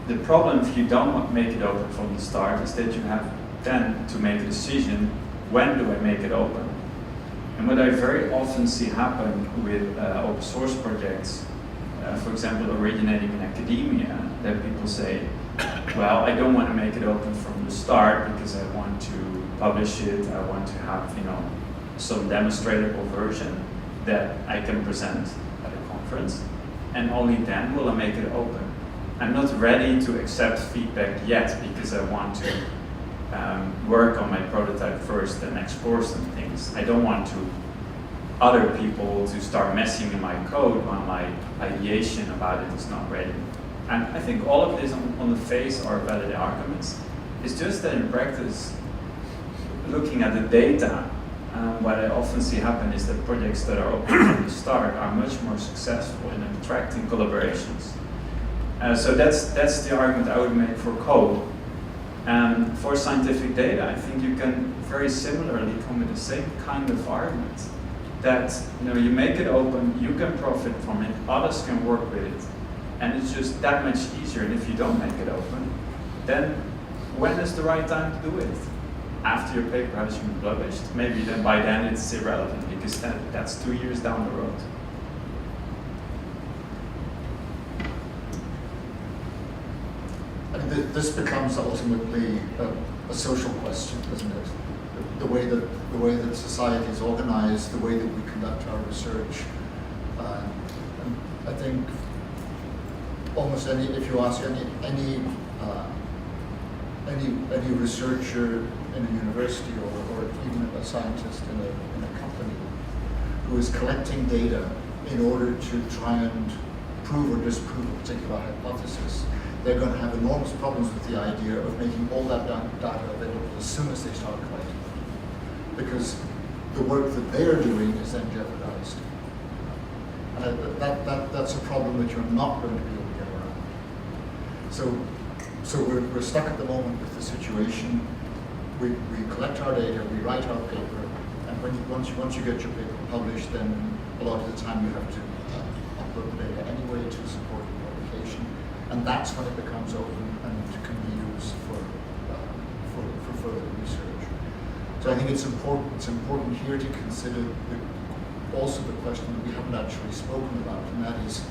the problem if you don't make it open from the start is that you have then to make a decision, when do I make it open? And what I very often see happen with open source projects, for example, originating in academia, that people say, well, I don't want to make it open from the start because I want to publish it, I want to have, you know, some demonstrable version that I can present at a conference, and only then will I make it open. I'm not ready to accept feedback yet because I want to work on my prototype first and explore some things. I don't want other people to start messing in my code while my ideation about it is not ready. And I think all of this on the face are valid arguments. It's just that in practice, looking at the data, what I often see happen is that projects that are open from the start are much more successful in attracting collaborations. So that's the argument I would make for code. And for scientific data, I think you can very similarly come with the same kind of argument. That you make it open, you can profit from it, others can work with it, and it's just that much easier. And if you don't make it open, then when is the right time to do it? After your paper has been published, maybe then by then it's irrelevant because that's 2 years down the road. I mean, this becomes ultimately a social question, doesn't it? The way that society is organized, the way that we conduct our research. And I think almost if you ask any researcher in a university or even a scientist in a company who is collecting data in order to try and prove or disprove a particular hypothesis, they're going to have enormous problems with the idea of making all that data available as soon as they start collecting it. Because the work that they're doing is then jeopardized. And that's a problem that you're not going to be able to get around. So we're stuck at the moment with the situation. We collect our data, we write our paper, and once you get your paper published, then a lot of the time you have to upload the data anyway to support your publication, and that's when it becomes open and can be used for further research. So I think it's important here to consider also the question that we haven't actually spoken about, and that is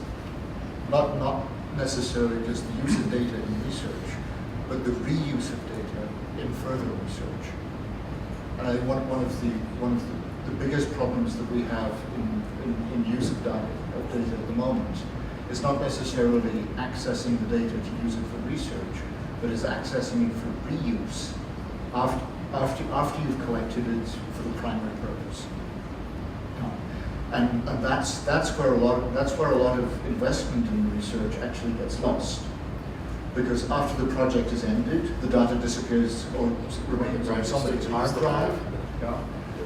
not necessarily just the use of data in research, but the reuse of data in further research. And I think one of the biggest problems that we have in use of data at the moment is not necessarily accessing the data to use it for research, but is accessing it for reuse after you've collected it for the primary purpose. And that's where a lot of investment in research actually gets lost, because after the project is ended, the data disappears or remains on somebody's hard drive,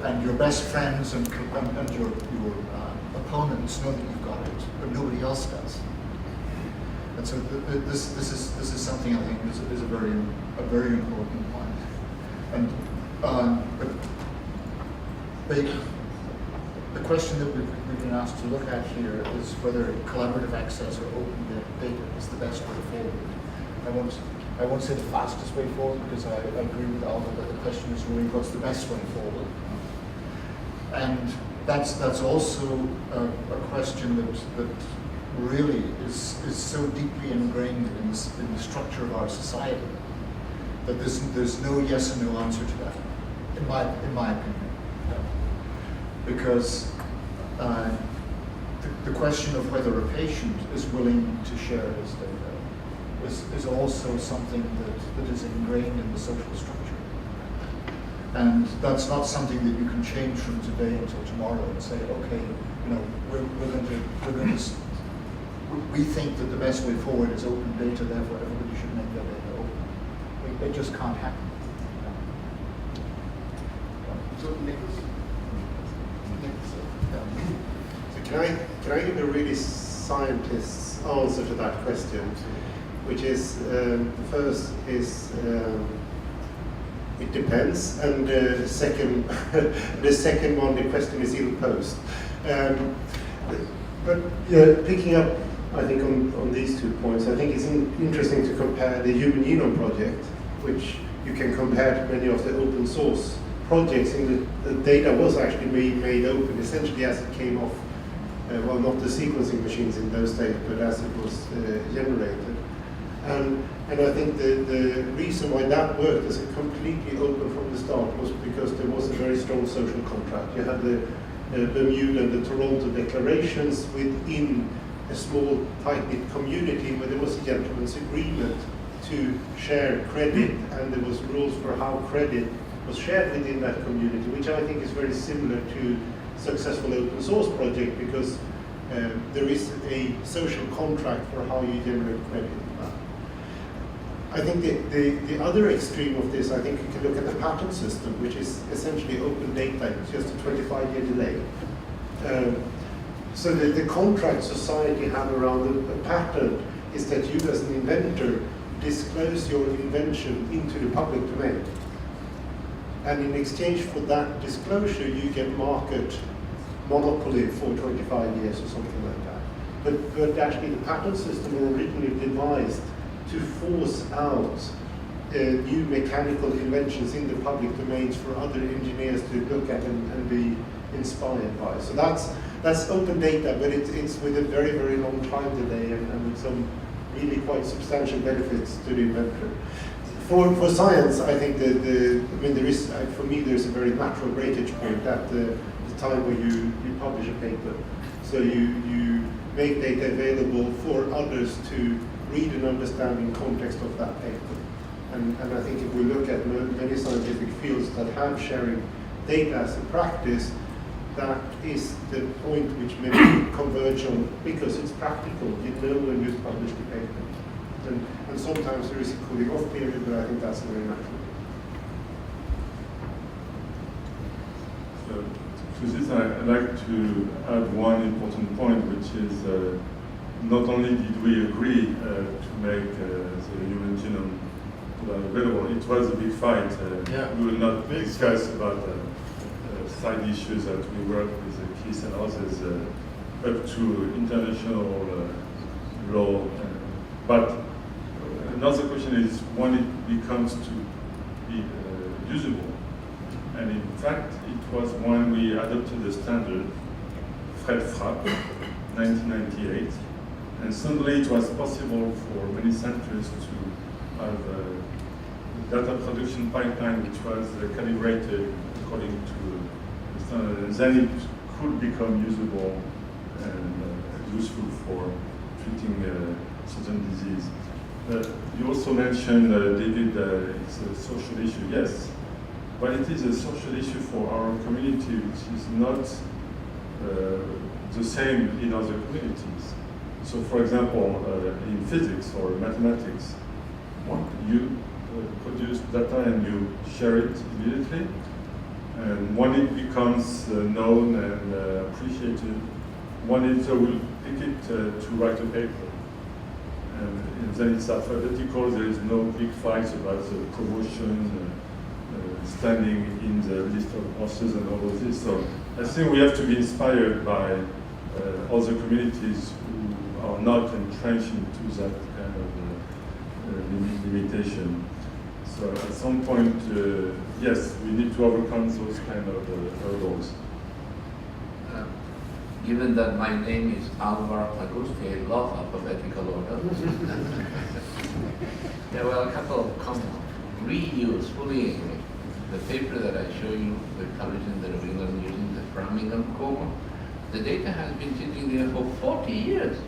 and your best friends and your opponents know that you've got it, but nobody else does. And so this is something I think is a very important point. And the question that we've been asked to look at here is whether collaborative access or open data is the best way forward. I won't say the fastest way forward, because I agree with Alva that the question is really what's the best way forward. And that's also a question that really is so deeply ingrained in the structure of our society that there's no yes and no answer to that, in my opinion. Because the question of whether a patient is willing to share his data is also something that is ingrained in the social structure. And that's not something that you can change from today until tomorrow and say, okay, we think that the best way forward is open data, therefore everybody should make their data open. It just can't happen. So, So can I give a really scientist's answer to that question, which is the first is it depends, and the second one, the question is ill-posed. But picking up, I think on these 2 points, I think it's interesting to compare the Human Genome Project, which you can compare to many of the open source projects in the data was actually made open, essentially as it came off, well, not the sequencing machines in those days, but as it was generated. And I think the reason why that worked as a completely open from the start was because there was a very strong social contract. You had the Bermuda and the Toronto declarations within a small, tight-knit community where there was a gentleman's agreement to share credit, and there was rules for how credit was shared within that community, which I think is very similar to successful open source project, because there is a social contract for how you generate credit. I think the other extreme of this, I think you can look at the patent system, which is essentially open data. It's just a 25-year delay. So the contract society have around a patent is that you as an inventor disclose your invention into the public domain. And in exchange for that disclosure, you get market monopoly for 25 years or something like that. But actually the patent system were originally devised to force out new mechanical inventions in the public domains for other engineers to look at and be inspired by. So that's open data, but it's with a very, very long time delay and with some really quite substantial benefits to the inventor. For science, I think there is, for me, there's a very natural breakage point at the time where you publish a paper. So you make data available for others to read and understand in context of that paper. And I think if we look at many scientific fields that have sharing data as a practice, that is the point which many converge on, because it's practical. You know when you publish the paper. And sometimes there is a cooling off period, but I think that's very natural. So, to this, I'd like to add one important point, which is not only did we agree to make the human genome available, it was a big fight. We will not discuss about side issues that we work with Keith and others up to international law. But another question is when it becomes to be usable. And in fact, it was when we adopted the standard FredFrap, 1998. And suddenly it was possible for many centers to have a data production pipeline which was calibrated according to the standard. And then it could become usable and useful for treating certain disease. You also mentioned, David, it's a social issue. Yes, but it is a social issue for our community, which is not the same in other communities. So, for example, in physics or mathematics, you produce data and you share it immediately, and when it becomes known and appreciated, one editor will pick it to write a paper. And then it's alphabetical, there is no big fights about the promotion, standing in the list of authors and all of this. So I think we have to be inspired by other communities who are not entrenched into that kind of limitation. So at some point, yes, we need to overcome those kind of hurdles. Given that my name is Alvar Pagusti, I love alphabetical order. There were a couple of comments. Reuse, fully agree. The paper that I show you, we published in the New England using the Framingham Coma. The data has been sitting there for 40 years.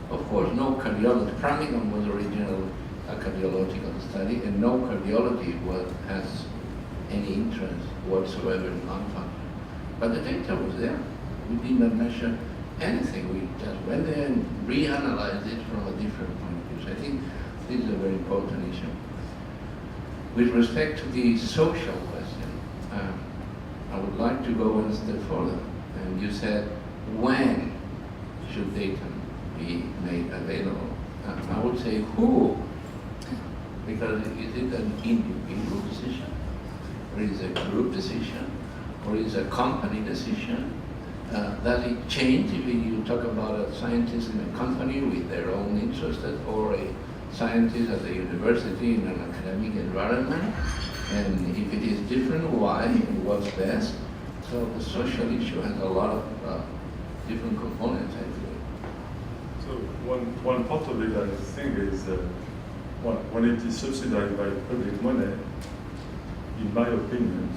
Of course, no cardiology. Framingham was originally a cardiological study, and no cardiology has any interest whatsoever in lung function. But the data was there. We did not measure anything. We just went there and reanalyzed it from a different point of view. So I think this is a very important issue. With respect to the social question, I would like to go one step further. And you said, when should data be made available? I would say who? Because is it an individual decision? Or is it a group decision? Or is it a company decision? Does it change if you talk about a scientist in a company with their own interests, or a scientist at a university in an academic environment? And if it is different, why and what's best? So the social issue has a lot of different components, I feel. So one part of it, I think, is when it is subsidized by public money, in my opinion,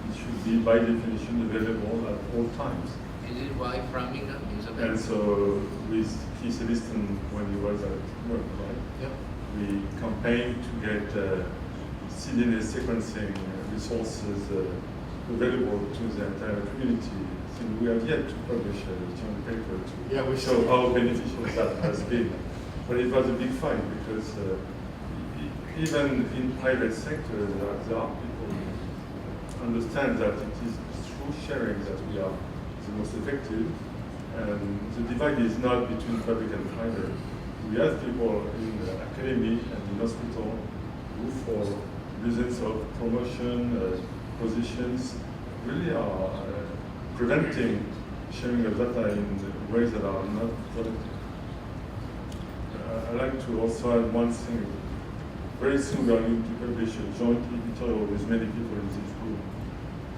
it should be by definition available at all times. Is it why Framingham is available? And so with Keith Elliston, when he was at work, right? Yep. We campaigned to get DNA sequencing resources available to the entire community. So we have yet to publish a joint paper to show how beneficial that has been. But it was a big fight because even in private sector, there are people who understand that it is through sharing that we are the most effective. And the divide is not between public and private. We have people in the academy and in hospital who, for reasons of promotion, positions, really are preventing sharing of data in ways that are not productive. I'd like to also add one thing. Very soon we are going to publish a joint editorial with many people in this room,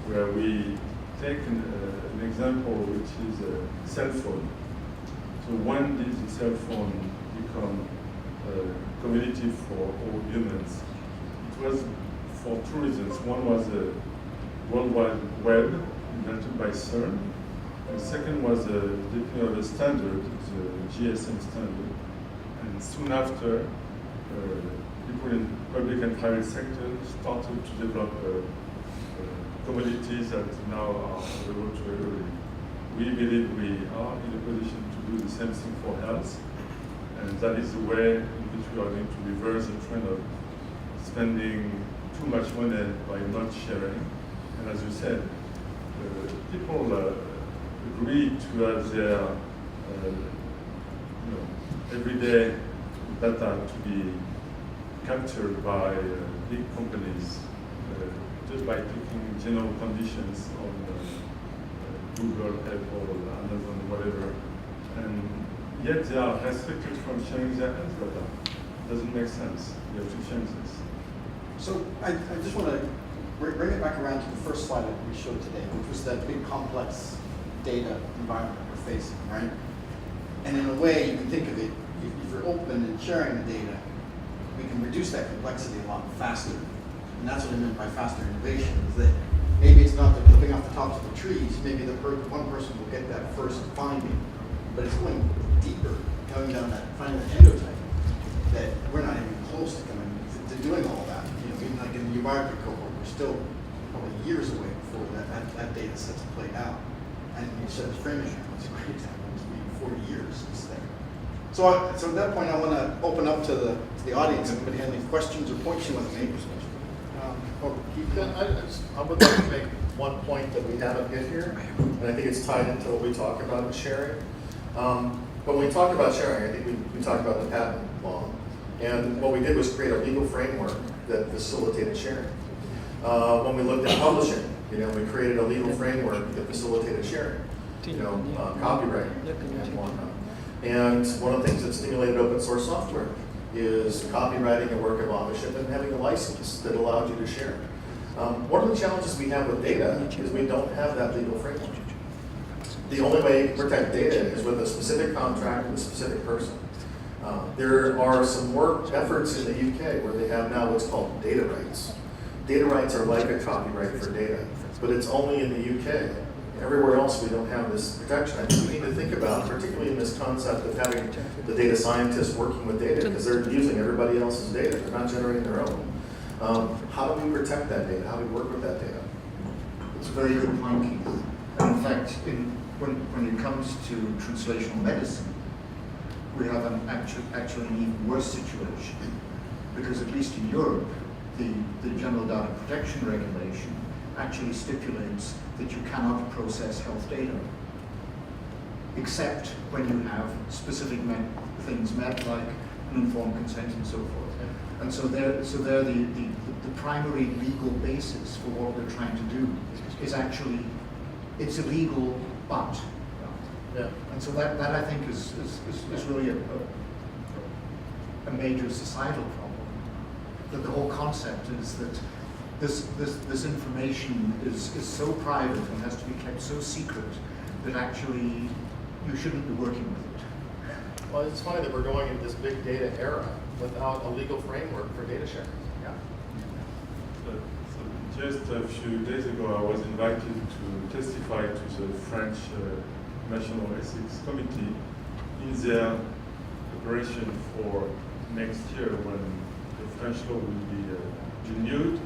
where we take an example which is a cell phone. So when did the cell phone become a community for all humans? It was for two reasons. One was the World Wide Web, invented by CERN. And the second was the development of a standard, the GSM standard. And soon after, people in public and private sector started to develop commodities that now are available to everybody. We believe we are in a position to do the same thing for health, and that is the way in which we are going to reverse the trend of spending too much money by not sharing. And as you said, people agree to have their everyday data to be captured by big companies just by picking general conditions on Google, Apple, Amazon, whatever. And yet they are restricted from sharing their health data. Doesn't make sense. We have to change this. So I just want to bring it back around to the first slide that we showed today, which was that big complex data environment we're facing, right? And in a way, you can think of it, if you're open and sharing the data, we can reduce that complexity a lot faster. And that's what I meant by faster innovation, is that maybe it's not the clipping off the tops of the trees, maybe one person will get that first finding, but it's going deeper, going down that, finding that endotype, that we're not even close to doing all that. even like in the environment cohort, we're still probably years away before that data set's played out. And you said the framing was a great example. It's been 40 years since then. So at that point, I want to open up to the audience. If anybody has any questions or points you want to make? Keith? I would like to make one point that we haven't hit here, and I think it's tied into what we talk about with sharing. But when we talk about sharing, I think we talk about the patent law. And what we did was create a legal framework that facilitated sharing. When we looked at publishing, we created a legal framework that facilitated sharing, copyright and whatnot. And one of the things that stimulated open source software is copywriting a work of authorship and having a license that allowed you to share. One of the challenges we have with data is we don't have that legal framework. The only way to protect data is with a specific contract with a specific person. There are some more efforts in the UK where they have now what's called data rights. Data rights are like a copyright for data, but it's only in the UK. Everywhere else we don't have this protection. I think we need to think about, particularly in this concept of having the data scientists working with data, because they're using everybody else's data, they're not generating their own. How do we protect that data? How do we work with that data? It's a very good point, Keith. And in fact, when it comes to translational medicine, we have actually an even worse situation, because at least in Europe, the General Data Protection Regulation actually stipulates that you cannot process health data, except when you have specific things met, like an informed consent and so forth. And so they're the primary legal basis for what we're trying to do is actually, it's illegal, but. Yeah. And so that I think is really a major societal problem. That the whole concept is that this information is so private and has to be kept so secret that actually you shouldn't be working with it. Well, it's funny that we're going into this big data era without a legal framework for data sharing. Yeah. So just a few days ago, I was invited to testify to the French National Ethics Committee in their preparation for next year when the French law will be renewed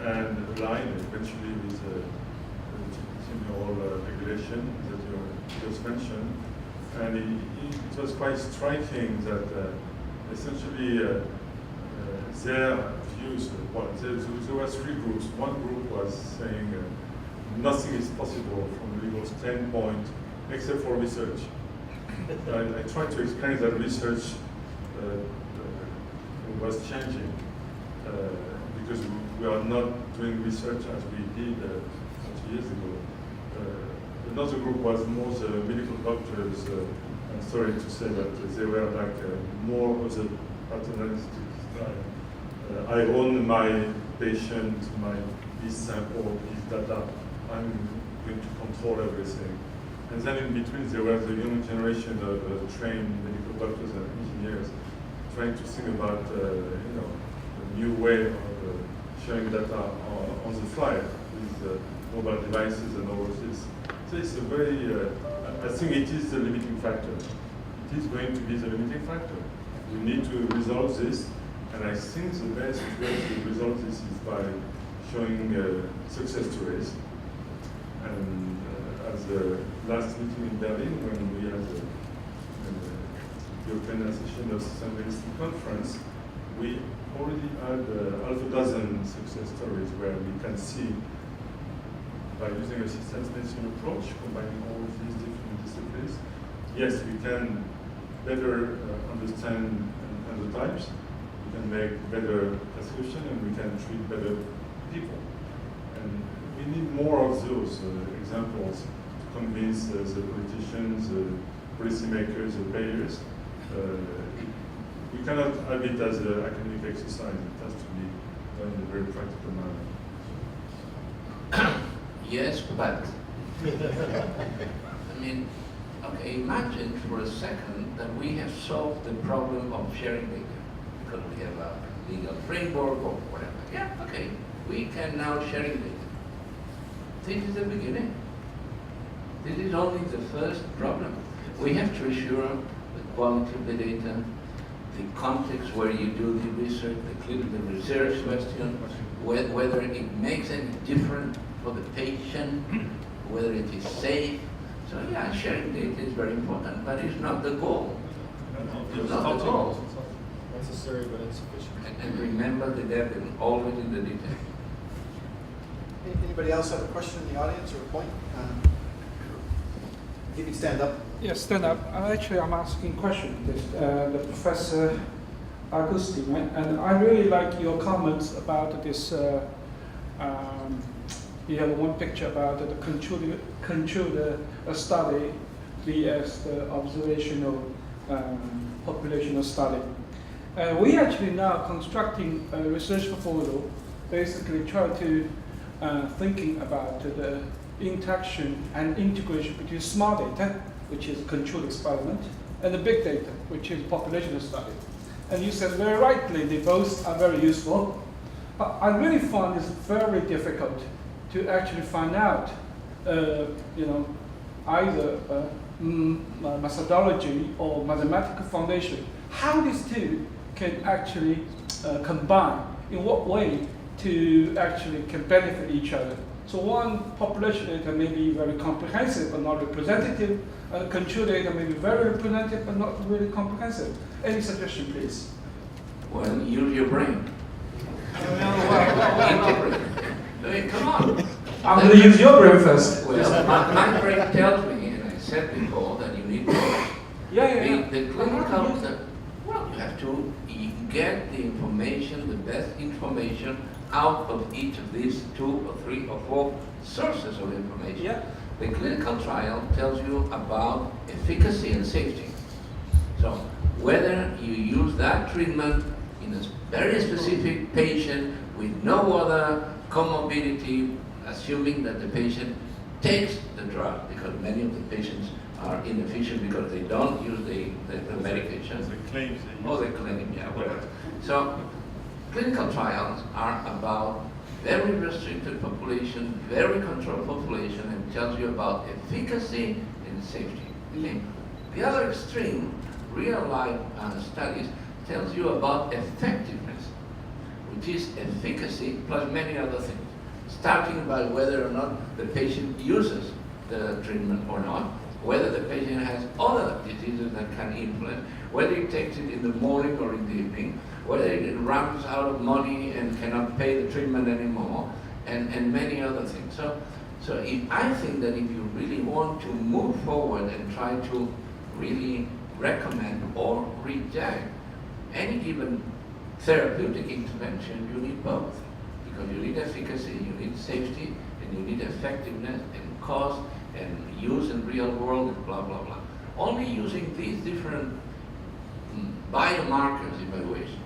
and aligned eventually with the regulation that you just mentioned. And it was quite striking that essentially their views, there were three groups. One group was saying nothing is possible from a legal standpoint except for research. I tried to explain that research was changing because we are not doing research as we did 20 years ago. Another group was more the medical doctors. I'm sorry to say that they were like more of the paternalistic style. I own my patient, his sample, his data. I'm going to control everything. And then in between, there was the young generation of trained medical doctors and engineers trying to think about a new way of sharing data on the fly with mobile devices and all of this. So it's a very, I think it is the limiting factor. It is going to be the limiting factor. We need to resolve this, and I think the best way to resolve this is by showing success stories. And as the last meeting in Berlin, when we had the European Association of System Medicine Conference, we already had half a dozen success stories where we can see, by using a systems medicine approach, combining all of these different disciplines, yes, we can better understand endotypes, we can make better prescription, and we can treat better people. And we need more of those examples to convince the politicians, the policymakers, the payers. We cannot have it as an academic exercise. It has to be done in a very practical manner. Yes, but I mean, okay, imagine for a second that we have solved the problem of sharing data because we have a legal framework or whatever. Yeah, okay, we can now sharing data. This is the beginning. This is only the first problem. We have to ensure the quality of the data, the context where you do the research, the research question, whether it makes any difference for the patient, whether it is safe. So yeah, sharing data is very important, but it's not the goal. It's not the goal. Necessary but insufficient. And remember the devil always in the detail. Anybody else have a question in the audience or a point? You can stand up. Yes, stand up. Actually, I'm asking a question. The Professor Augustine, right? And I really like your comments about this. You have one picture about the controlled study vs the observational populational study. We actually now constructing a research proposal, basically try to thinking about the interaction and integration between small data, which is controlled experiment, and the big data, which is population study. And you said very rightly, they both are very useful. But I really find this very difficult to actually find out, either methodology or mathematical foundation, how these two can actually combine, in what way to actually can benefit each other. So one population data may be very comprehensive but not representative, and control data may be very representative but not really comprehensive. Any suggestion, please? Well, use your brain. Integrate. I mean, come on. I'm going to use your brain first. Well, my brain tells me, and I said before, that you need both. Yeah. The clinical, well, you have to get the information, the best information out of each of these 2 or 3 or 4 sources of information. Yeah. The clinical trial tells you about efficacy and safety. So whether you use that treatment in a very specific patient with no other comorbidity, assuming that the patient takes the drug, because many of the patients are inefficient because they don't use the medication. The claims they use. Or the claim, yeah, whatever. So clinical trials are about very restricted population, very controlled population, and tells you about efficacy and safety. Okay? The other extreme, real life studies, tells you about effectiveness, which is efficacy plus many other things, starting by whether or not the patient uses the treatment or not, whether the patient has other diseases that can influence, whether he takes it in the morning or in the evening, whether it runs out of money and cannot pay the treatment anymore, and many other things. So I think that if you really want to move forward and try to really recommend or reject any given therapeutic intervention, you need both. Because you need efficacy, you need safety, and you need effectiveness and cost and use in real world and blah, blah, blah. Only using these different biomarkers evaluation,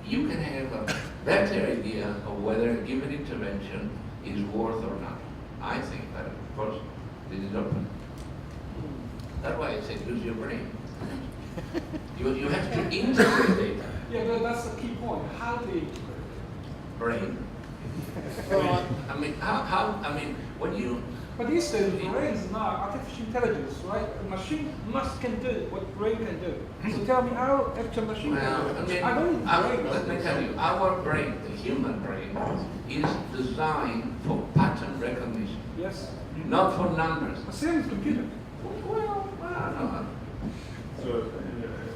you can have a better idea of whether a given intervention is worth or not. I think, but of course, this is open. That's why I said use your brain. You have to integrate data. Yeah, that's the key point. How do you integrate? Brain. I mean, when you... But these days, brain is not artificial intelligence, right? A machine can do what brain can do. So tell me how actual machine can do it. I don't need brain. Let me tell you, our brain, the human brain, is designed for pattern recognition. Yes. Not for numbers. Same as computer. Well, no.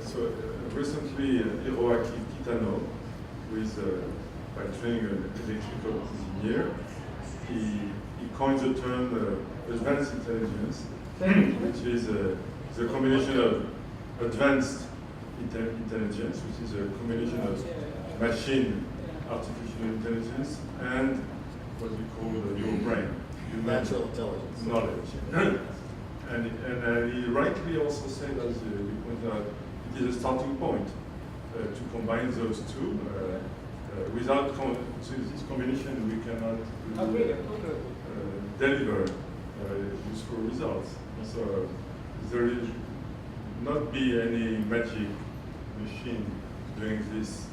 So recently, Hiroaki Kitano, who is by training an electrical engineer, he coined the term advanced intelligence, which is the combination of advanced intelligence, which is a combination of machine artificial intelligence and what we call your brain, Natural intelligence. knowledge. And he rightly also said, as you pointed out, it is a starting point to combine those two. Without this combination, we cannot deliver useful results. So there will not be any magic machine doing this.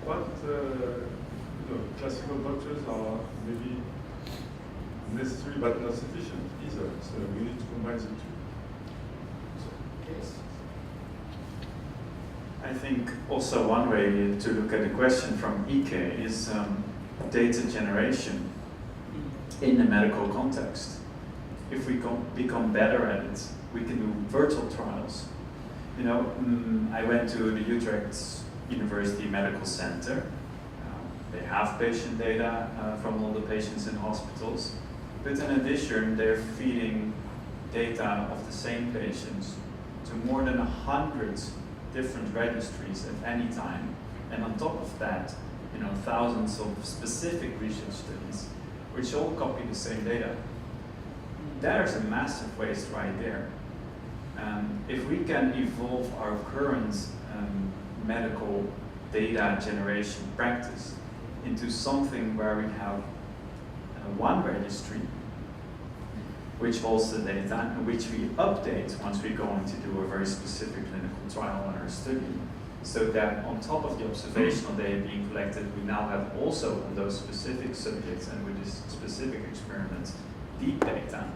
But classical doctors are maybe necessary but not sufficient either. So we need to combine the two. I I think also one way to look at the question from Ike is data generation in the medical context. If we become better at it, we can do virtual trials. You know, I went to the Utrecht University Medical Center. They have patient data from all the patients in hospitals, but in addition, they're feeding data of the same patients to more than 100 different registries at any time, and on top of that, you know, thousands of specific research studies, which all copy the same data. There's a massive waste right there. If we can evolve our current medical data generation practice into something where we have one registry which holds the data and which we update once we're going to do a very specific clinical trial on our study, so that on top of the observational data being collected, we now have also on those specific subjects and with this specific experiment deep data,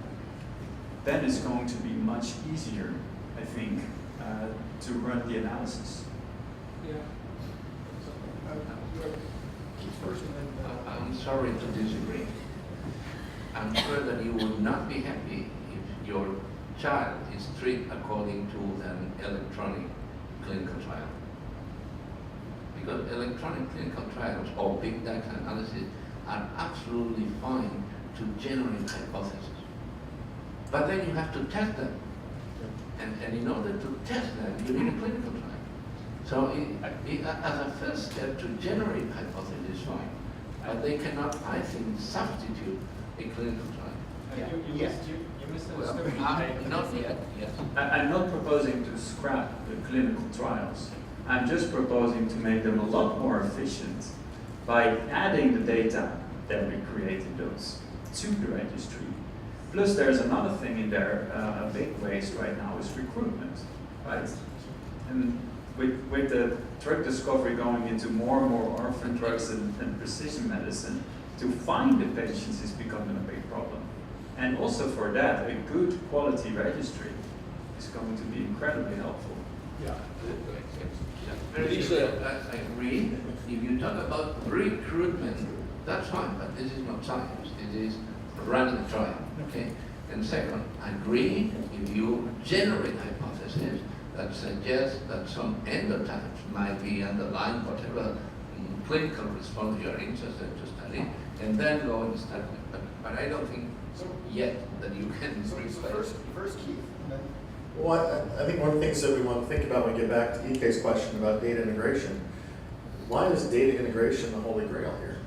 then it's going to be much easier, I think, to run the analysis. Yeah. First and then, I'm sorry to disagree. I'm sure that you will not be happy if your child is treated according to an electronic clinical trial. Because electronic clinical trials or big data analysis are absolutely fine to generate hypotheses. But then you have to test them. And in order to test them, you need a clinical trial. So as a first step to generate hypotheses is fine. But they cannot, I think, substitute a clinical trial. you misunderstood. Not yet, yes. I'm not proposing to scrap the clinical trials. I'm just proposing to make them a lot more efficient by adding the data that we created those to the registry. Plus there's another thing in there, a big waste right now is recruitment, right? And with the drug discovery going into more and more orphan drugs and precision medicine, to find the patients is becoming a big problem. And also for that, a good quality registry is going to be incredibly helpful. Yeah. I agree. If you talk about recruitment, that's fine, but this is not science. This is running a trial, okay? And second, I agree if you generate hypotheses that suggest that some endotypes might be underlying whatever clinical response you are interested to study, and then go and study it. But I don't think yet that you can replace. First Keith, and then Well, I think one of the things that we want to think about when we get back to Ike's question about data integration, why is data integration the holy grail here?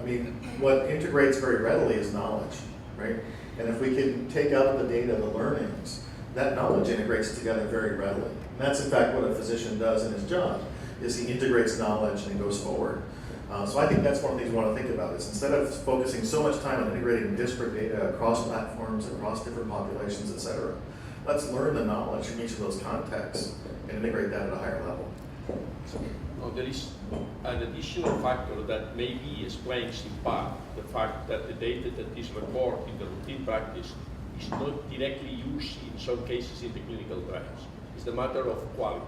I mean, what integrates very readily is knowledge, right? And if we can take out of the data the learnings, that knowledge integrates together very readily. And that's in fact what a physician does in his job, is he integrates knowledge and goes forward. So I think that's one of the things we want to think about, is instead of focusing so much time on integrating disparate data across platforms, across different populations, et cetera, let's learn the knowledge from each of those contexts and integrate that at a higher level. Now, there is an additional factor that maybe explains in part the fact that the data that is recorded in the routine practice is not directly used in some cases in the clinical trials. It's a matter of quality.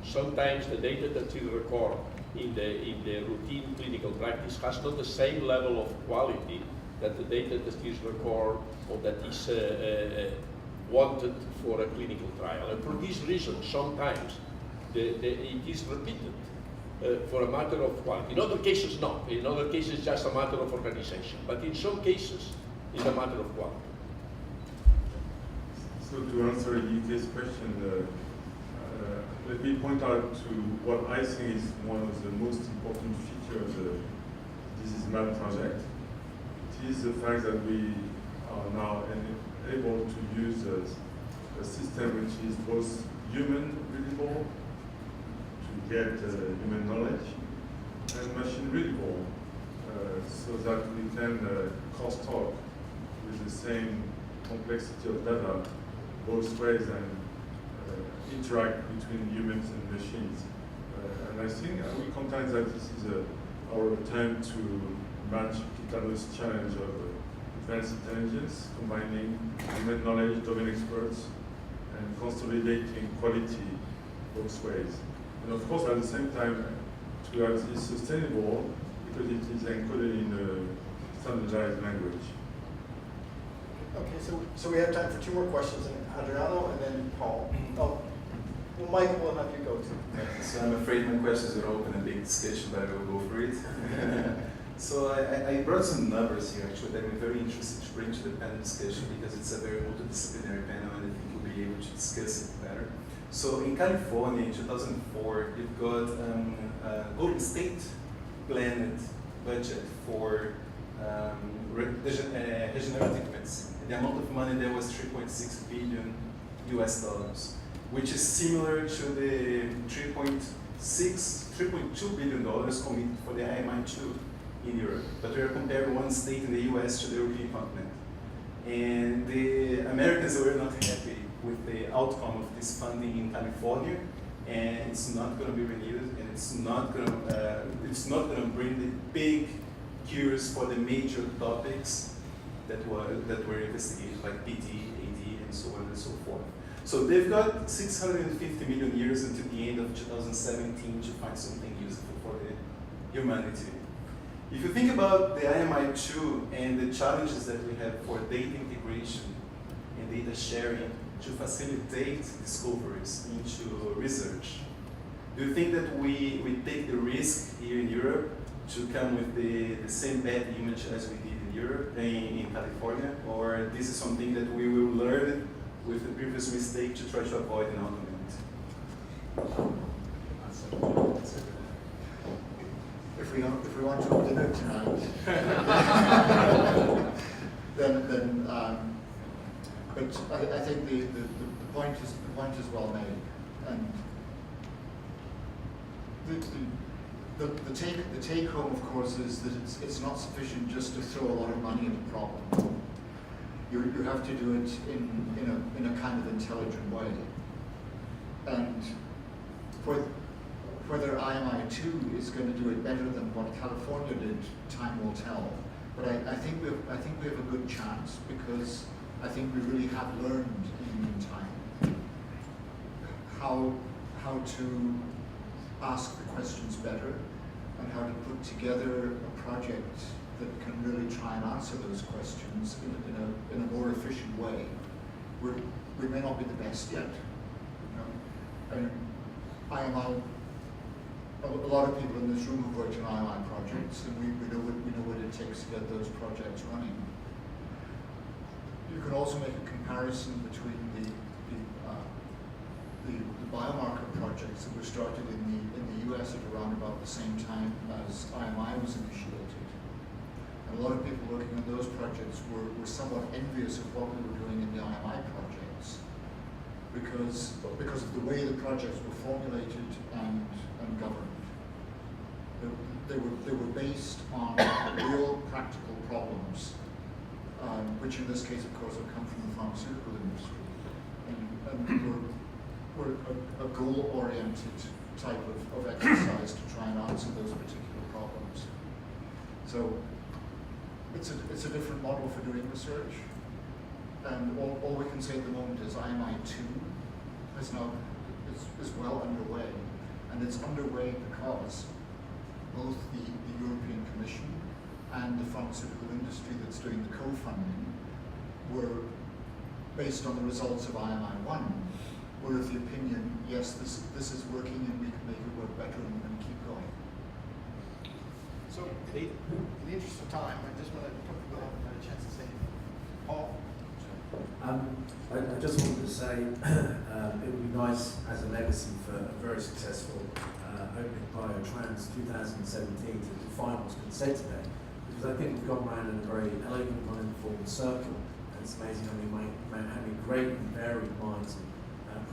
Sometimes the data that is recorded in the routine clinical practice has not the same level of quality that the data that is recorded or that is wanted for a clinical trial. And for this reason, sometimes it is repeated for a matter of quality. In other cases, not. In other cases, just a matter of organization. But in some cases, it's a matter of quality. So to answer Ike's question, let me point out to what I think is one of the most important features of the Disease Map project. It is the fact that we are now able to use a system which is both human readable to get human knowledge and machine readable so that we can cross-talk with the same complexity of data both ways and interact between humans and machines. And I think we contend that this is our attempt to match Kitano's challenge of advanced intelligence, combining human knowledge, domain experts, and consolidating quality both ways. And of course, at the same time, to have this sustainable because it is encoded in a standardized language. Okay, so we have time for two more questions, and Adriano and then Paul. Oh, well, Mike, we'll have you go too. So I'm afraid my questions will open a big discussion, but I will go for it. So I brought some numbers here actually that I'm very interested to bring to the panel discussion because it's a very multidisciplinary panel and I think we'll be able to discuss it better. So in California in 2004, you've got a Golden State planned budget for regenerative medicine. The amount of money there was 3.6 billion US dollars, which is similar to the 3.2 billion dollars committed for the IMI2 in Europe. But we are comparing one state in the US to the European continent. And the Americans were not happy with the outcome of this funding in California, and it's not going to be renewed, and it's not going to bring the big cures for the major topics that were investigated, like PT, AD, and so on and so forth. So they've got 650 million years until the end of 2017 to find something useful for the humanity. If you think about the IMI2 and the challenges that we have for data integration and data sharing to facilitate discoveries into research, do you think that we take the risk here in Europe to come with the same bad image as we did in Europe, in California, or this is something that we will learn with the previous mistake to try to avoid and automate? If we want to have dinner tonight, then but I think the point is well made, and the take home, of course, is that it's not sufficient just to throw a lot of money at a problem. You have to do it in a kind of intelligent way, and whether IMI2 is going to do it better than what California did, time will tell. But I think we have a good chance because I think we really have learned in the meantime how to ask the questions better and how to put together a project that can really try and answer those questions in a more efficient way. We may not be the best yet. And IMI, a lot of people in this room have worked on IMI projects, and we know what it takes to get those projects running. You can also make a comparison between the biomarker projects that were started in the US at around about the same time as IMI was initiated. And a lot of people working on those projects were somewhat envious of what we were doing in the IMI projects because of the way the projects were formulated and governed. They were based on real practical problems, which in this case, of course, have come from the pharmaceutical industry, and were a goal-oriented type of exercise to try and answer those particular problems. So it's a different model for doing research, and all we can say at the moment is IMI2 is well underway, and it's underway because both the European Commission and the pharmaceutical industry that's doing the co-funding were, based on the results of IMI1, were of the opinion, yes, this is working and we can make it work better and we're going to keep going. So, in the interest of time, I just want to put people haven't had a chance to say anything. Paul? I just wanted to say it would be nice as a legacy for a very successful opening BioTrans 2017 to define what's been said today, because I think we've gone around in a very elegant, well-informed circle, and it's amazing how many great and varied minds and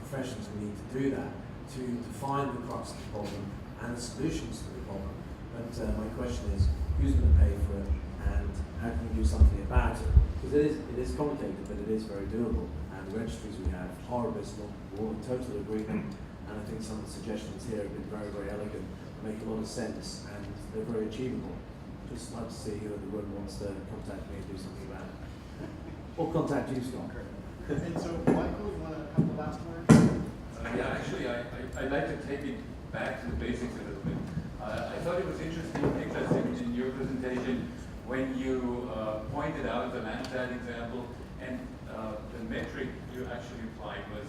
professions we need to do that to define the crux of the problem and the solutions to the problem. But my question is, who's going to pay for it, and how can we do something about it? Because it is complicated, but it is very doable, and the registries we have are abysmal. We're all in total agreement, and I think some of the suggestions here have been very, very elegant, make a lot of sense, and they're very achievable. Just like to see who in the room wants to contact me and do something about it. Or contact you, Scott. And so, Michael, you want to have the last word? Yeah, actually, I'd like to take it back to the basics a little bit. I thought it was interesting, Niklas, in your presentation, when you pointed out the Landsat example, and the metric you actually applied was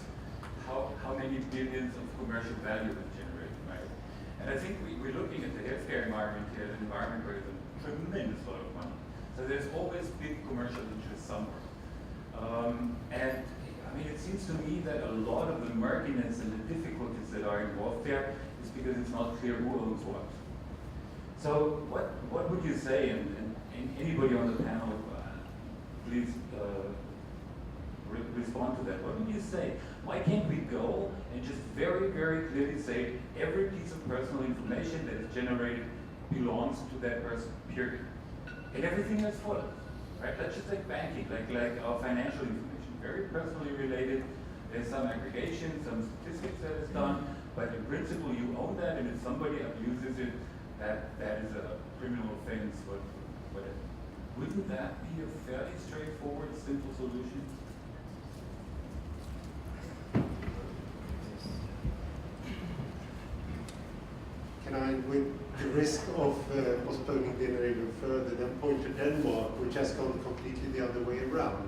how many billions of commercial value it generated, right? And I think we're looking at the healthcare environment here, an environment where there's a tremendous lot of money. So there's always big commercial interest somewhere. And I mean, it seems to me that a lot of the murkiness and the difficulties that are involved there is because it's not clear who owns what. So what would you say, and anybody on the panel, please respond to that. What would you say? Why can't we go and just very, very clearly say every piece of personal information that is generated belongs to that person, period. And everything else follows, right? Let's just take banking, like our financial information, very personally related. There's some aggregation, some statistics that is done, but in principle you own that, and if somebody abuses it, that is a criminal offense, whatever. Wouldn't that be a fairly straightforward, simple solution? Can I, with the risk of postponing dinner even further, then point to Denmark, which has gone completely the other way around,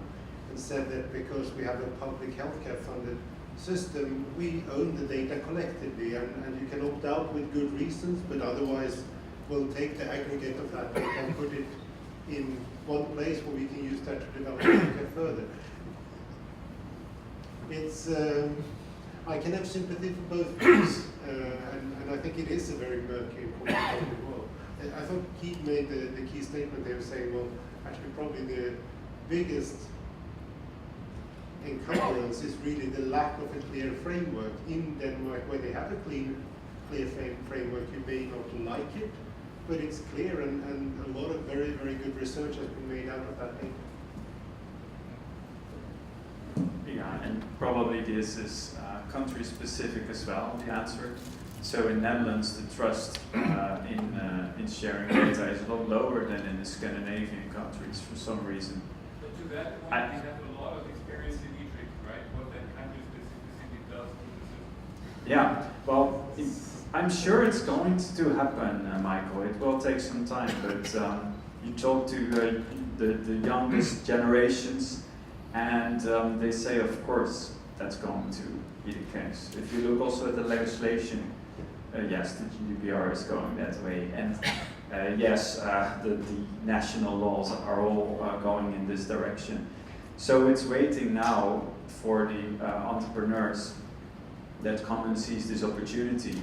and said that because we have a public healthcare funded system, we own the data collectively, and you can opt out with good reasons, but otherwise we'll take the aggregate of that data and put it in one place where we can use that to develop healthcare further. It's, I can have sympathy for both views, and I think it is a very murky and complicated world. I thought Keith made the key statement there, saying, well, actually probably the biggest encumbrance is really the lack of a clear framework. In Denmark, where they have a clear framework, you may not like it, but it's clear, and a lot of very, very good research has been made out of that data. Yeah, and probably this is country specific as well, the answer. So in Netherlands, the trust in sharing data is a lot lower than in the Scandinavian countries for some reason. But to that point, we have a lot of experience in Egypt, right? What that country specifically does to the system. Yeah, well, I'm sure it's going to happen, Michael. It will take some time, but you talk to the youngest generations, and they say, of course, that's going to be the case. If you look also at the legislation, yes, the GDPR is going that way, and yes, the national laws are all going in this direction. So it's waiting now for the entrepreneurs that come and seize this opportunity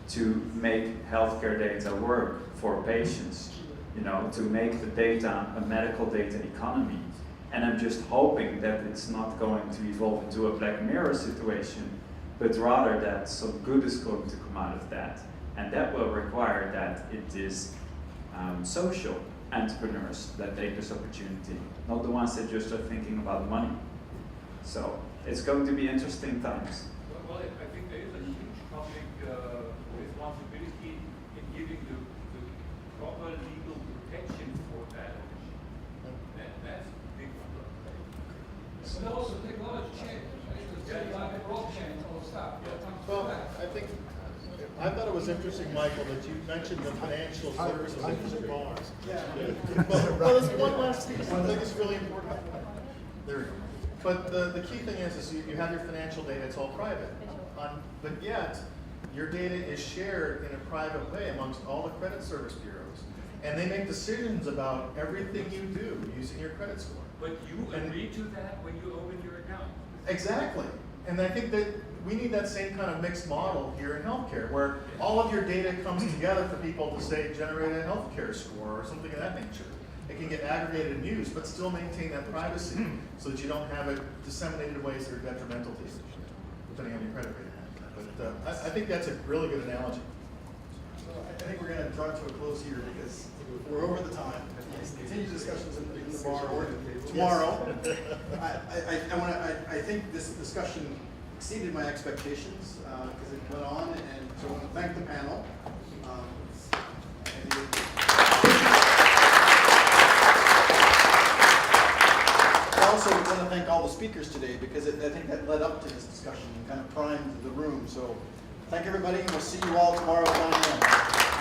to make healthcare data work for patients, to make the data a medical data economy. And I'm just hoping that it's not going to evolve into a Black Mirror situation, but rather that some good is going to come out of that. And that will require that it is social entrepreneurs that take this opportunity, not the ones that just are thinking about money. So it's going to be interesting times. Well, I think there is a huge public responsibility in giving the proper legal protection for that ownership. That's a big one. But also technology changes, right? Like blockchain or stuff. Well, I thought it was interesting, Michael, that you mentioned the financial services industry. Well, there's one last piece I think is really important. There we go. But the key thing is you have your financial data, it's all private. But yet, your data is shared in a private way amongst all the credit service bureaus. And they make decisions about everything you do using your credit score. But you agree to that when you open your account. Exactly. And I think that we need that same kind of mixed model here in healthcare, where all of your data comes together for people to say, generate a healthcare score or something of that nature. It can get aggregated and used, but still maintain that privacy so that you don't have it disseminated in ways that are detrimental to you, depending on your credit rating. But I think that's a really good analogy. So I think we're going to draw to a close here because we're over the time. Continue discussions in the bar tomorrow. I think this discussion exceeded my expectations because it went on, and so I want to thank the panel. I also want to thank all the speakers today because I think that led up to this discussion and kind of primed the room. So Thank you, everybody. We'll see you all tomorrow at 9 a.m.